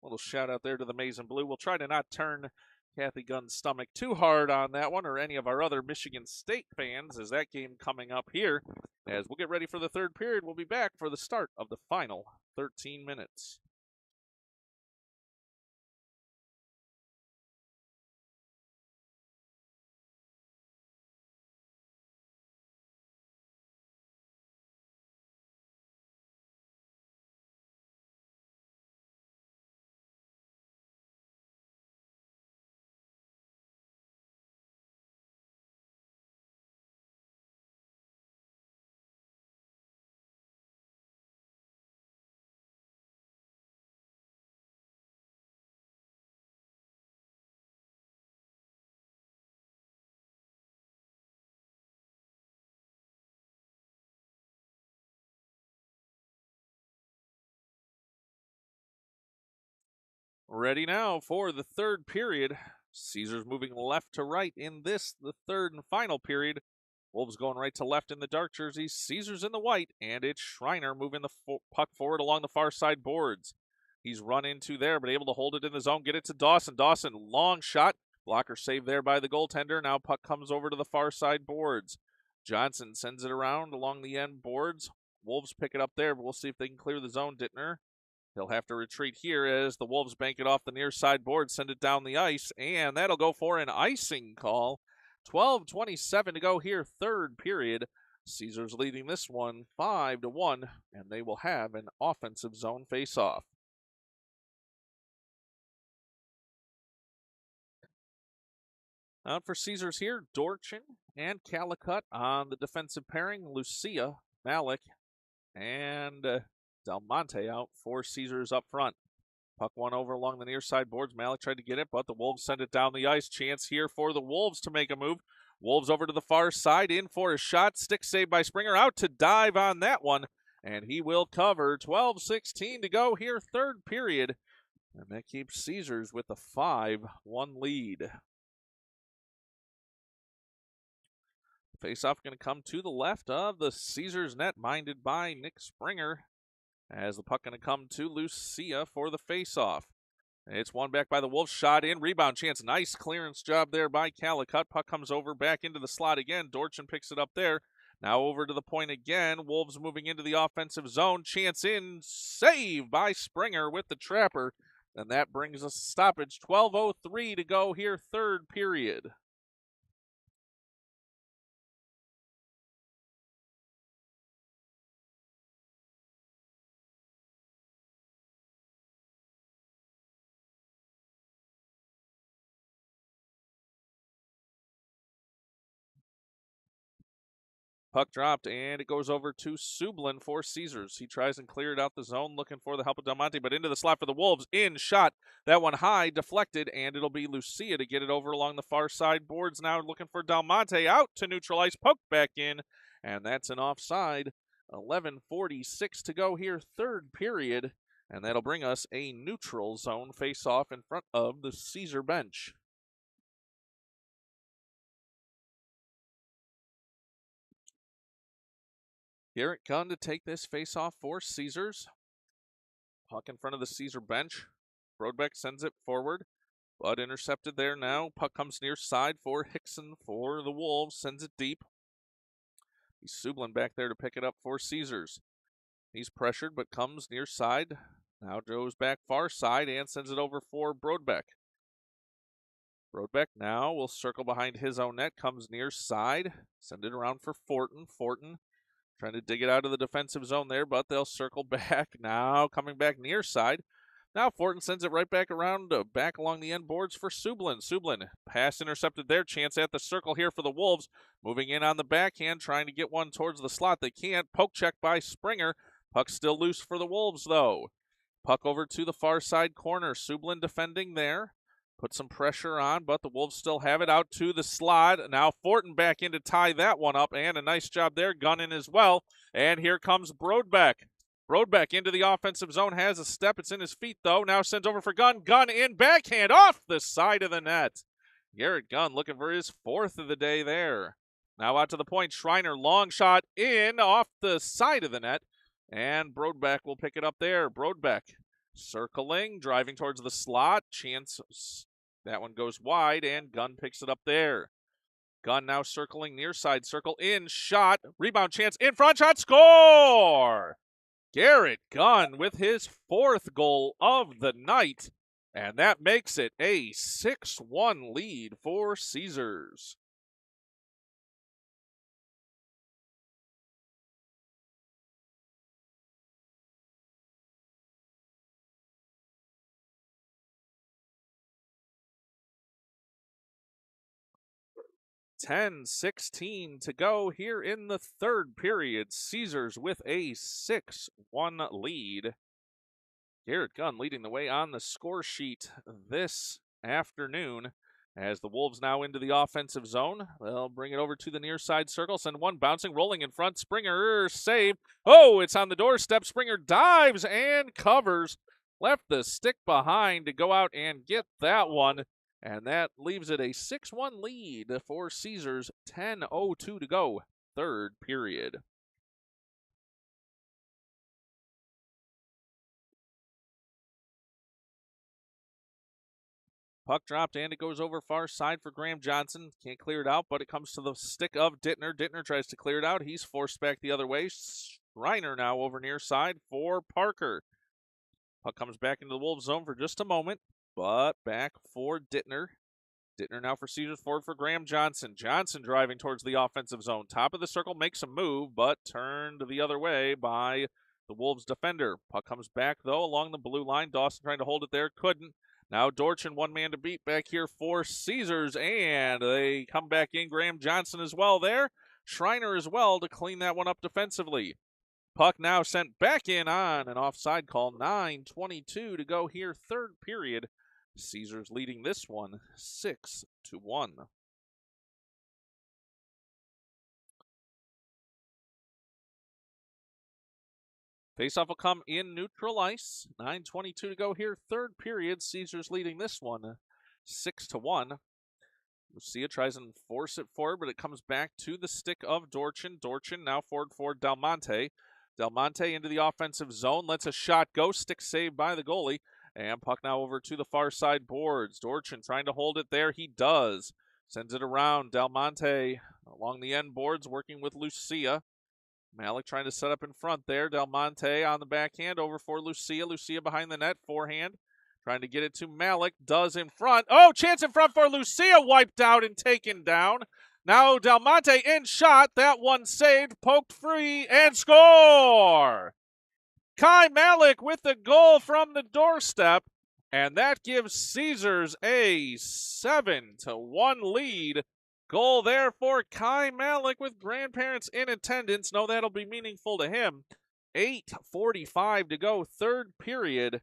A little shout out there to the Maize and Blue. We'll try to not turn Kathy Gunn's stomach too hard on that one, or any of our other Michigan State fans, as that game coming up here. As we'll get ready for the third period, we'll be back for the start of the final 13 minutes. Ready now for the third period. Caesars moving left to right in this, the third and final period. Wolves going right to left in the dark jerseys. Caesars in the white, and it's Schreiner moving the puck forward along the far side boards. He's run into there, but able to hold it in the zone, get it to Dawson. Dawson, long shot, Blocker saved there by the goaltender. Now puck comes over to the far side boards. Johnson sends it around along the end boards. Wolves pick it up there, but we'll see if they can clear the zone. Dittner, he'll have to retreat here as the Wolves bank it off the near side board, send it down the ice, and that'll go for an icing call. 12:27 to go here, third period. Caesars leading this one 5-1, and they will have an offensive zone face-off. Out for Caesars here, Dorchin and Calicut on the defensive pairing. Lucia, Malik, and Del Monte out for Caesars up front. Puck one over along the near side boards. Malik tried to get it, but the Wolves send it down the ice. Chance here for the Wolves to make a move. Wolves over to the far side, in for a shot. Stick save by Springer, out to dive on that one, and he will cover. 12:16 to go here, third period, and that keeps Caesars with a 5-1 lead. Face-off going to come to the left of the Caesars net, minded by Nick Springer, as the puck going to come to Lucia for the face-off. It's won back by the Wolves, shot in, rebound chance, nice clearance job there by Calicut. Puck comes over back into the slot again. Dorchin picks it up there. Now over to the point again. Wolves moving into the offensive zone. Chance in, save by Springer with the trapper. And that brings us a stoppage. 12:03 to go here, third period. Puck dropped, and it goes over to Sublin for Caesars. He tries and cleared out the zone, looking for the help of Del Monte, but into the slot for the Wolves. In, shot. That one high, deflected, and it'll be Lucia to get it over along the far side boards. Now looking for Del Monte, out to neutralize, poke back in, and that's an offside. 11:46 to go here, third period, and that'll bring us a neutral zone face-off in front of the Caesar bench. Garrett Gunn to take this face-off for Caesars. Puck in front of the Caesar bench. Brodbeck sends it forward, but intercepted there now. Puck comes near side for Hickson for the Wolves. Sends it deep. He's Sublin back there to pick it up for Caesars. He's pressured, but comes near side. Now goes back far side and sends it over for Brodbeck. Brodbeck now will circle behind his own net. Comes near side. Send it around for Fortin. Fortin trying to dig it out of the defensive zone there, but they'll circle back now, coming back near side. Now Fortin sends it right back around, back along the end boards for Sublin. Sublin, pass intercepted there. Chance at the circle here for the Wolves. Moving in on the backhand, trying to get one towards the slot. They can't. Poke check by Springer. Puck still loose for the Wolves, though. Puck over to the far side corner. Sublin defending there. Put some pressure on, but the Wolves still have it out to the slot. Now Fortin back in to tie that one up, and a nice job there. Gunn in as well. And here comes Brodbeck. Brodbeck into the offensive zone, has a step. It's in his feet, though. Now sends over for Gunn. Gunn in, backhand off the side of the net. Garrett Gunn looking for his fourth of the day there. Now out to the point. Schreiner, long shot in off the side of the net. And Brodbeck will pick it up there. Brodbeck circling, driving towards the slot. Chance, that one goes wide, and Gunn picks it up there. Gunn now circling near side circle, in, shot, rebound chance, in front, shot, score! Garrett Gunn with his fourth goal of the night, and that makes it a 6-1 lead for Caesars. $10:16 to go here in the third period. Caesars with a 6-1 lead. Garrett Gunn leading the way on the score sheet this afternoon as the Wolves now into the offensive zone. They'll bring it over to the near side circle. Send one bouncing, rolling in front. Springer save. Oh, it's on the doorstep. Springer dives and covers. Left the stick behind to go out and get that one. And that leaves it a 6-1 lead for Caesars. 10:02 to go, third period. Puck dropped, and it goes over far side for Graham Johnson. Can't clear it out, but it comes to the stick of Dittner. Dittner tries to clear it out. He's forced back the other way. Reiner now over near side for Parker. Puck comes back into the Wolves zone for just a moment, but back for Dittner. Dittner now for Caesars forward for Graham Johnson. Johnson driving towards the offensive zone. Top of the circle, makes a move, but turned the other way by the Wolves defender. Puck comes back, though, along the blue line. Dawson trying to hold it there, couldn't. Now Dorchin, one man to beat back here for Caesars, and they come back in. Graham Johnson as well there. Schreiner as well to clean that one up defensively. Puck now sent back in on an offside call. 9:22 to go here, third period. Caesars leading this one 6-1. Faceoff will come in neutral ice. 9:22 to go here, third period. Caesars leading this one 6-1. Lucia tries and force it forward, but it comes back to the stick of Dorchin. Dorchin now forward for Del Monte. Del Monte into the offensive zone, lets a shot go. Stick saved by the goalie. And puck now over to the far side boards. Dorchin trying to hold it there. He does. Sends it around. Del Monte along the end boards working with Lucia. Malik trying to set up in front there. Del Monte on the backhand over for Lucia. Lucia behind the net, forehand. Trying to get it to Malik. Does in front. Oh, chance in front for Lucia. Wiped out and taken down. Now Del Monte in shot. That one saved. Poked free and score. Kai Malik with the goal from the doorstep. And that gives Caesars a 7-1 lead. Goal there for Kai Malik with grandparents in attendance. No, that'll be meaningful to him. 8:45 to go, third period.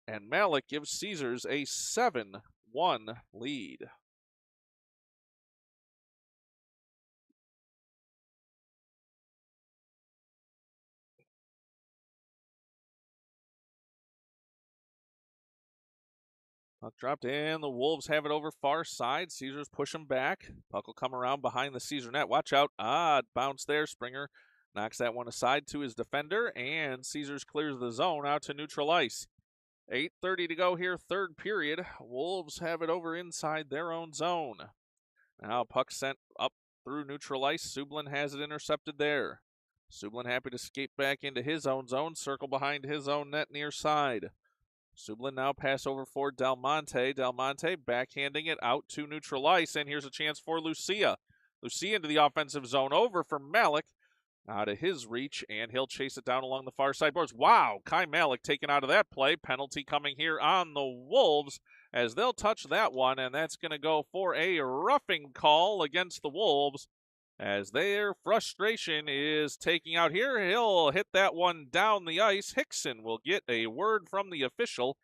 And Malik gives Caesars a 7-1 lead. Puck dropped in. The Wolves have it over far side. Caesars push them back. Puck will come around behind the Caesar net. Watch out. Bounce there. Springer knocks that one aside to his defender, and Caesars clears the zone out to neutral ice. 8:30 to go here, third period. Wolves have it over inside their own zone. Now puck sent up through neutral ice. Sublin has it intercepted there. Sublin happy to skate back into his own zone. Circle behind his own net near side. Sublin now pass over for Del Monte. Del Monte backhanding it out to neutral ice, and here's a chance for Lucia. Lucia into the offensive zone over for Malik. Out of his reach, and he'll chase it down along the far side boards. Wow, Kai Malik taken out of that play. Penalty coming here on the Wolves as they'll touch that one, and that's going to go for a roughing call against the Wolves as their frustration is taking out here. He'll hit that one down the ice. Hickson will get a word from the official.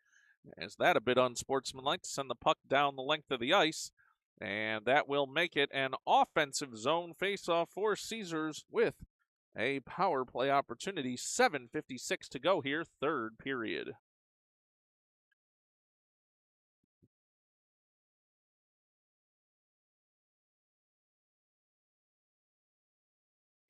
Is that a bit unsportsmanlike to send the puck down the length of the ice? And that will make it an offensive zone faceoff for Caesars with a power play opportunity. 7:56 to go here, third period.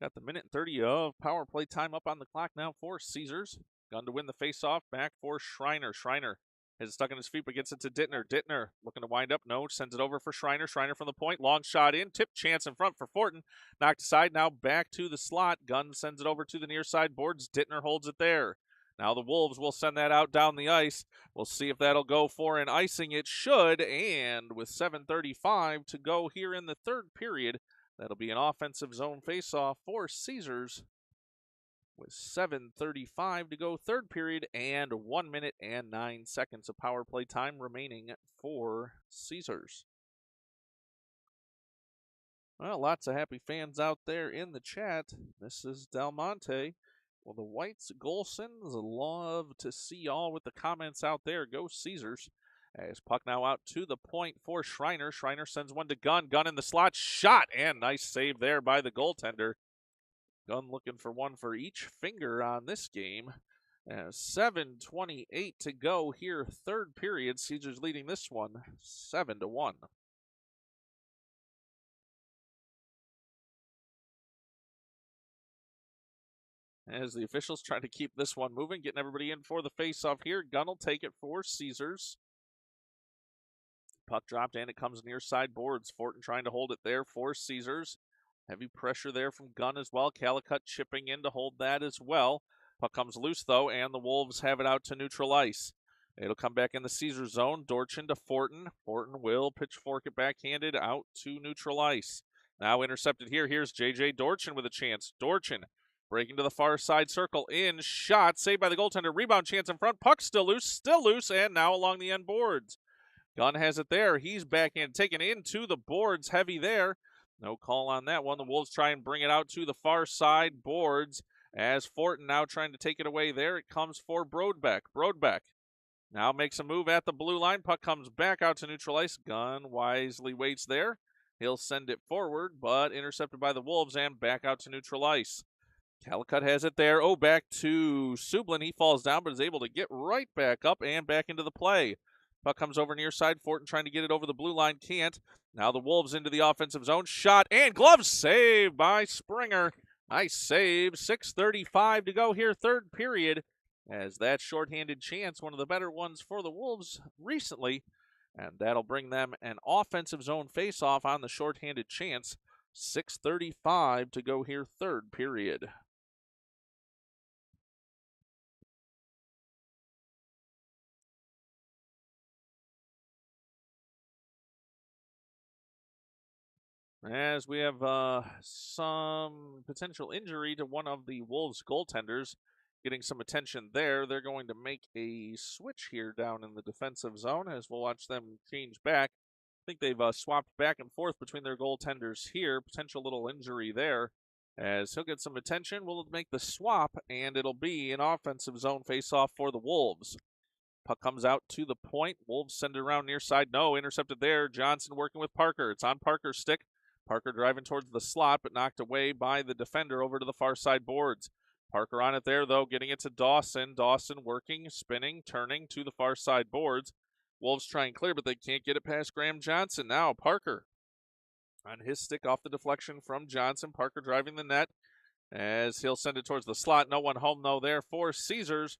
Got the minute 30 of power play time up on the clock now for Caesars. Gun to win the faceoff, back for Schreiner. Schreiner has it stuck in his feet, but gets it to Dittner. Dittner looking to wind up. No, sends it over for Schreiner. Schreiner from the point. Long shot in. Tip chance in front for Fortin. Knocked aside. Now back to the slot. Gunn sends it over to the near side boards. Dittner holds it there. Now the Wolves will send that out down the ice. We'll see if that'll go for an icing. It should. And with 7:35 to go here in the third period, that'll be an offensive zone faceoff for Caesars with 7:35 to go, third period, and 1 minute and 9 seconds of power play time remaining for Caesars. Well, lots of happy fans out there in the chat. This is Del Monte. Well, the Whites, Golsons, love to see y'all with the comments out there. Go Caesars. As puck now out to the point for Schreiner. Schreiner sends one to Gunn. Gunn in the slot. Shot, and nice save there by the goaltender. Gunn looking for one for each finger on this game. 7:28 to go here, third period. Caesars leading this one 7-1. As the officials try to keep this one moving, getting everybody in for the face-off here. Gunn will take it for Caesars. Puck dropped, and it comes near side boards. Fortin trying to hold it there for Caesars. Heavy pressure there from Gunn as well. Calicut chipping in to hold that as well. Puck comes loose, though, and the Wolves have it out to neutral ice. It'll come back in the Caesar zone. Dorchin to Fortin. Fortin will pitchfork it backhanded out to neutral ice. Now intercepted here. Here's J.J. Dorchin with a chance. Dorchin breaking to the far side circle. In. Shot. Saved by the goaltender. Rebound chance in front. Puck still loose, and now along the end boards. Gunn has it there. He's backhand taken into the boards. Heavy there. No call on that one. The Wolves try and bring it out to the far side boards as Fortin now trying to take it away there. It comes for Brodbeck. Brodbeck now makes a move at the blue line. Puck comes back out to neutral ice. Gunn wisely waits there. He'll send it forward, but intercepted by the Wolves and back out to neutral ice. Calicut has it there. Oh, back to Sublin. He falls down, but is able to get right back up and back into the play. Puck comes over near side. Fortin trying to get it over the blue line. Can't. Now the Wolves into the offensive zone. Shot and glove save by Springer. Nice save. 6:35 to go here, third period. As that shorthanded chance, one of the better ones for the Wolves recently. And that'll bring them an offensive zone faceoff on the shorthanded chance. 6:35 to go here, third period. As we have some potential injury to one of the Wolves goaltenders, getting some attention there. They're going to make a switch here down in the defensive zone as we'll watch them change back. I think they've swapped back and forth between their goaltenders here. Potential little injury there. As he'll get some attention, we'll make the swap, and it'll be an offensive zone faceoff for the Wolves. Puck comes out to the point. Wolves send it around near side. No, intercepted there. Johnson working with Parker. It's on Parker's stick. Parker driving towards the slot, but knocked away by the defender over to the far side boards. Parker on it there, though, getting it to Dawson. Dawson working, spinning, turning to the far side boards. Wolves try and clear, but they can't get it past Graham Johnson. Now Parker on his stick off the deflection from Johnson. Parker driving the net as he'll send it towards the slot. No one home, though, there for Caesars.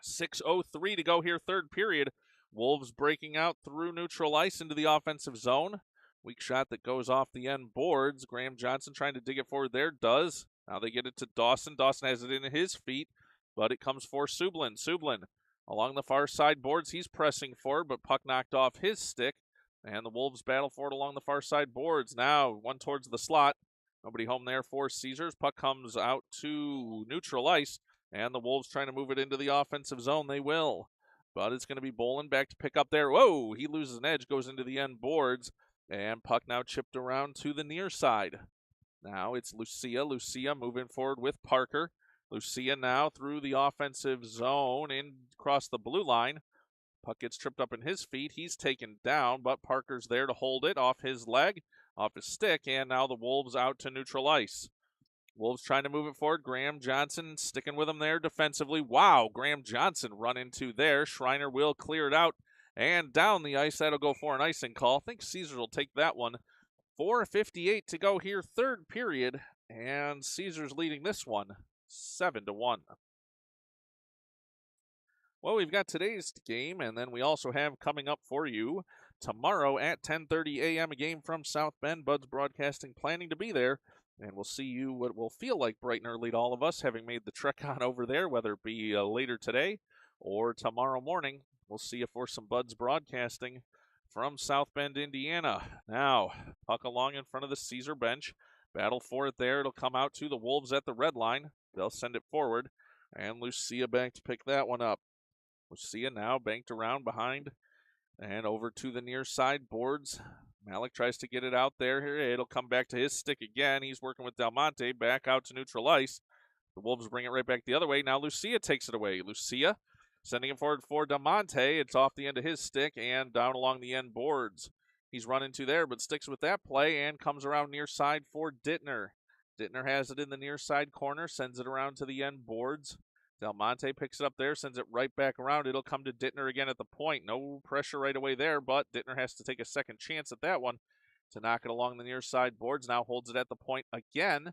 6:03 to go here, third period. Wolves breaking out through neutral ice into the offensive zone. Weak shot that goes off the end boards. Graham Johnson trying to dig it forward there. Does. Now they get it to Dawson. Dawson has it in his feet, but it comes for Sublin. Sublin along the far side boards. He's pressing forward, but puck knocked off his stick. And the Wolves battle for it along the far side boards. Now one towards the slot. Nobody home there for Caesars. Puck comes out to neutral ice. And the Wolves trying to move it into the offensive zone. They will. But it's going to be Bolin back to pick up there. Whoa! He loses an edge, goes into the end boards. And puck now chipped around to the near side. Now it's Lucia. Lucia moving forward with Parker. Lucia now through the offensive zone in across the blue line. Puck gets tripped up in his feet. He's taken down, but Parker's there to hold it off his leg, off his stick. And now the Wolves out to neutral ice. Wolves trying to move it forward. Graham Johnson sticking with him there defensively. Wow, Graham Johnson run into there. Schreiner will clear it out and down the ice. That'll go for an icing call. I think Caesars will take that one. 4:58 to go here, third period, and Caesars leading this one 7-1. Well, we've got today's game, and then we also have coming up for you tomorrow at 10:30 a.m. a game from South Bend. Bud's Broadcasting planning to be there. And we'll see you what will feel like bright and early to all of us, having made the trek on over there, whether it be later today or tomorrow morning. We'll see you for some Buds Broadcasting from South Bend, Indiana. Now, puck along in front of the Caesar bench. Battle for it there. It'll come out to the Wolves at the red line. They'll send it forward. And Lucia back to pick that one up. Lucia now banked around behind and over to the near side boards. Malik tries to get it out there. Here, it'll come back to his stick again. He's working with Del Monte back out to neutral ice. The Wolves bring it right back the other way. Now Lucia takes it away. Lucia sending it forward for Del Monte. It's off the end of his stick and down along the end boards. He's run into there, but sticks with that play and comes around near side for Dittner. Dittner has it in the near side corner, sends it around to the end boards. Del Monte picks it up there, sends it right back around. It'll come to Dittner again at the point. No pressure right away there, but Dittner has to take a second chance at that one to knock it along the near side boards. Now holds it at the point again.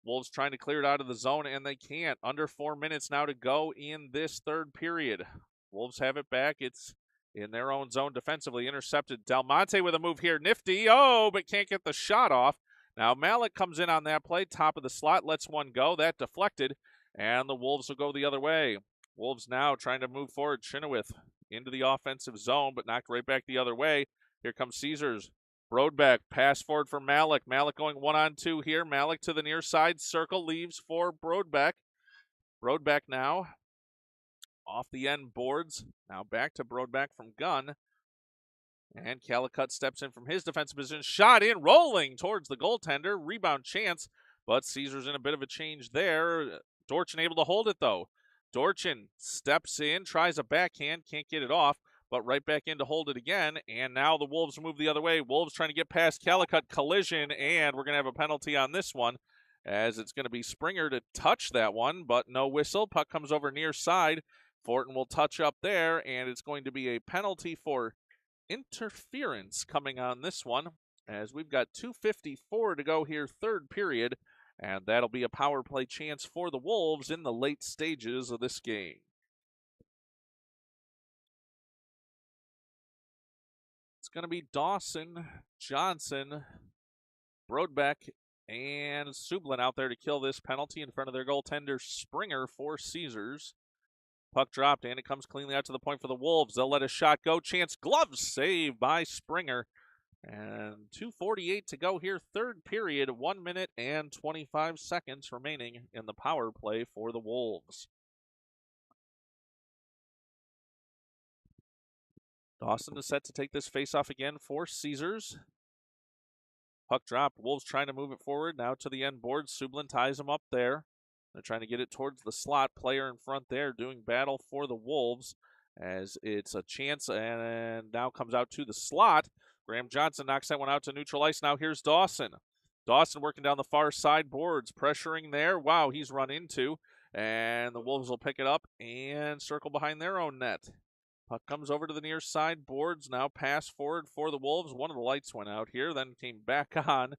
Wolves trying to clear it out of the zone, and they can't. Under 4 minutes now to go in this third period. Wolves have it back. It's in their own zone defensively. Intercepted. Del Monte with a move here. Nifty. Oh, but can't get the shot off. Now Malik comes in on that play. Top of the slot. Lets one go. That deflected. And the Wolves will go the other way. Wolves now trying to move forward. Chenoweth into the offensive zone, but knocked right back the other way. Here comes Caesars. Broadback, pass forward for Malik. Malik going 1-on-2 here. Malik to the near side circle, leaves for Broadback. Broadback now off the end boards. Now back to Broadback from gun. And Calicut steps in from his defensive position. Shot in, rolling towards the goaltender. Rebound chance, but Caesars in a bit of a change there. Dorchin able to hold it, though. Dorchin steps in, tries a backhand, can't get it off, but right back in to hold it again. And now the Wolves move the other way. Wolves trying to get past Calicut. Collision, and we're going to have a penalty on this one, as it's going to be Springer to touch that one, but no whistle. Puck comes over near side. Fortin will touch up there, and it's going to be a penalty for interference coming on this one, as we've got 2:54 to go here, third period, and that'll be a power play chance for the Wolves in the late stages of this game. It's going to be Dawson, Johnson, Broadbeck, and Sublin out there to kill this penalty in front of their goaltender Springer for Caesars. Puck dropped, and it comes cleanly out to the point for the Wolves. They'll let a shot go. Chance, glove save by Springer. And 2:48 to go here, third period, 1 minute and 25 seconds remaining in the power play for the Wolves. Dawson is set to take this faceoff again for Caesars. Puck dropped. Wolves trying to move it forward. Now to the end board. Sublin ties him up there. They're trying to get it towards the slot. Player in front there doing battle for the Wolves, as it's a chance, and now comes out to the slot. Graham Johnson knocks that one out to neutral ice. Now here's Dawson. Dawson working down the far side boards, pressuring there. Wow, he's run into, and the Wolves will pick it up and circle behind their own net. Puck comes over to the near side boards. Now pass forward for the Wolves. One of the lights went out here, then came back on.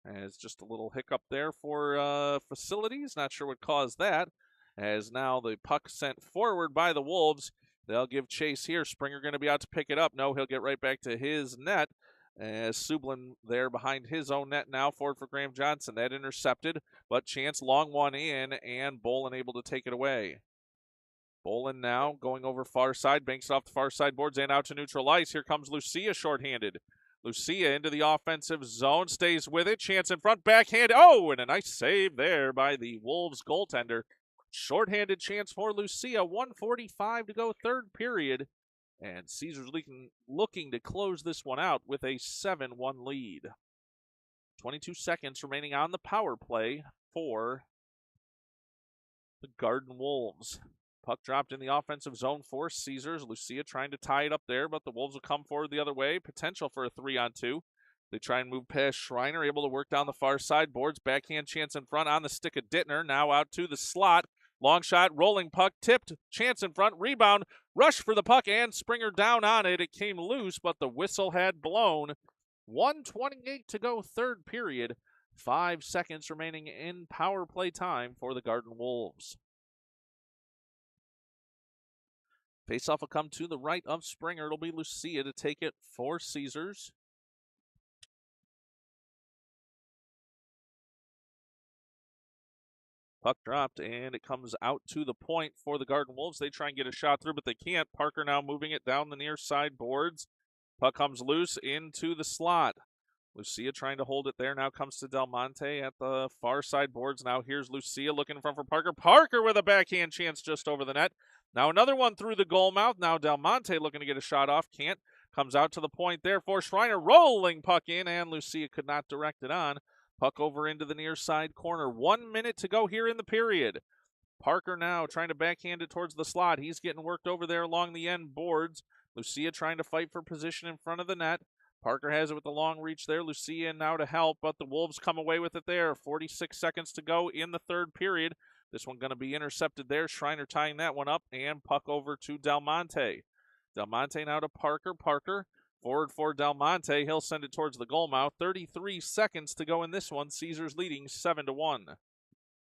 As just a little hiccup there for facilities. Not sure what caused that. As now the puck sent forward by the Wolves. They'll give chase here. Springer going to be out to pick it up. No, he'll get right back to his net. As Sublin there behind his own net now. Forward for Graham Johnson. That intercepted, but chance, long one in, and Bolin able to take it away. Bolin now going over far side. Banks off the far side boards and out to neutral ice. Here comes Lucia shorthanded. Lucia into the offensive zone, stays with it. Chance in front, backhand. Oh, and a nice save there by the Wolves goaltender. Shorthanded chance for Lucia. 1:45 to go, third period. And Caesars looking to close this one out with a 7-1 lead. 22 seconds remaining on the power play for the Garden Wolves. Puck dropped in the offensive zone for Caesars. Lucia trying to tie it up there, but the Wolves will come forward the other way. Potential for a 3-on-2. They try and move past Schreiner, able to work down the far side boards. Backhand chance in front on the stick of Dittner. Now out to the slot. Long shot, rolling puck, tipped. Chance in front, rebound. Rush for the puck, and Springer down on it. It came loose, but the whistle had blown. 1:28 to go, third period. 5 seconds remaining in power play time for the Garden Wolves. Faceoff will come to the right of Springer. It'll be Lucia to take it for Caesars. Puck dropped, and it comes out to the point for the Garden Wolves. They try and get a shot through, but they can't. Parker now moving it down the near side boards. Puck comes loose into the slot. Lucia trying to hold it there. Now comes to Del Monte at the far side boards. Now here's Lucia looking in front for Parker. Parker with a backhand chance just over the net. Now another one through the goal mouth. Now Del Monte looking to get a shot off. Can't. Comes out to the point there for Schreiner. Rolling puck in, and Lucia could not direct it on. Puck over into the near side corner. 1 minute to go here in the period. Parker now trying to backhand it towards the slot. He's getting worked over there along the end boards. Lucia trying to fight for position in front of the net. Parker has it with the long reach there. Lucia now to help, but the Wolves come away with it there. 46 seconds to go in the third period. This one going to be intercepted there. Schreiner tying that one up, and puck over to Del Monte. Del Monte now to Parker. Parker forward for Del Monte. He'll send it towards the goal mouth. 33 seconds to go in this one. Caesars leading 7-1.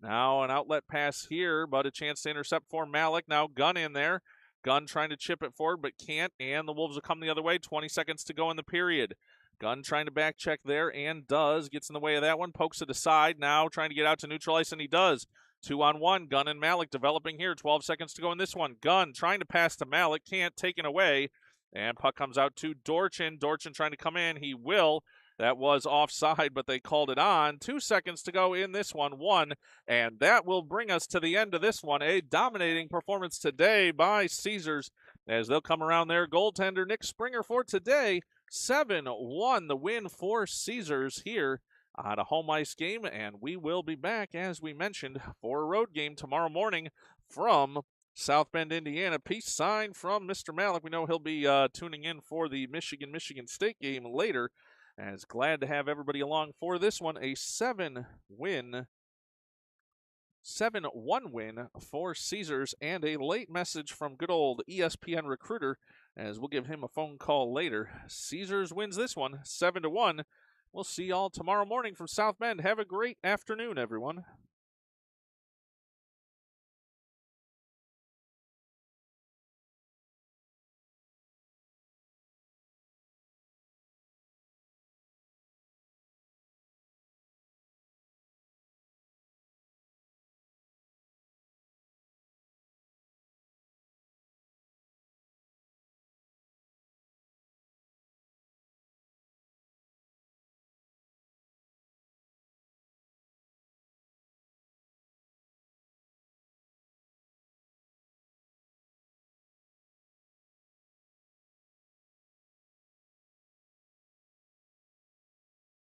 Now an outlet pass here, but a chance to intercept for Malik. Now gun in there. Gunn trying to chip it forward, but can't, and the Wolves will come the other way. 20 seconds to go in the period. Gunn trying to back check there, and does. Gets in the way of that one, pokes it aside. Now trying to get out to neutralize, and he does. 2-on-1, Gunn and Malik developing here. 12 seconds to go in this one. Gunn trying to pass to Malik, can't, taken away. And puck comes out to Dorchin. Dorchin trying to come in. He will. That was offside, but they called it on. 2 seconds to go in this one. And that will bring us to the end of this one. A dominating performance today by Caesars as they'll come around their goaltender, Nick Springer, for today. 7-1, the win for Caesars here on a home ice game. And we will be back, as we mentioned, for a road game tomorrow morning from South Bend, Indiana. Peace sign from Mr. Malik. We know he'll be tuning in for the Michigan State game later. As glad to have everybody along for this one. A 7-1 win for Caesars, and a late message from good old ESPN recruiter, as we'll give him a phone call later. Caesars wins this one 7-1. We'll see y'all tomorrow morning from South Bend. Have a great afternoon, everyone.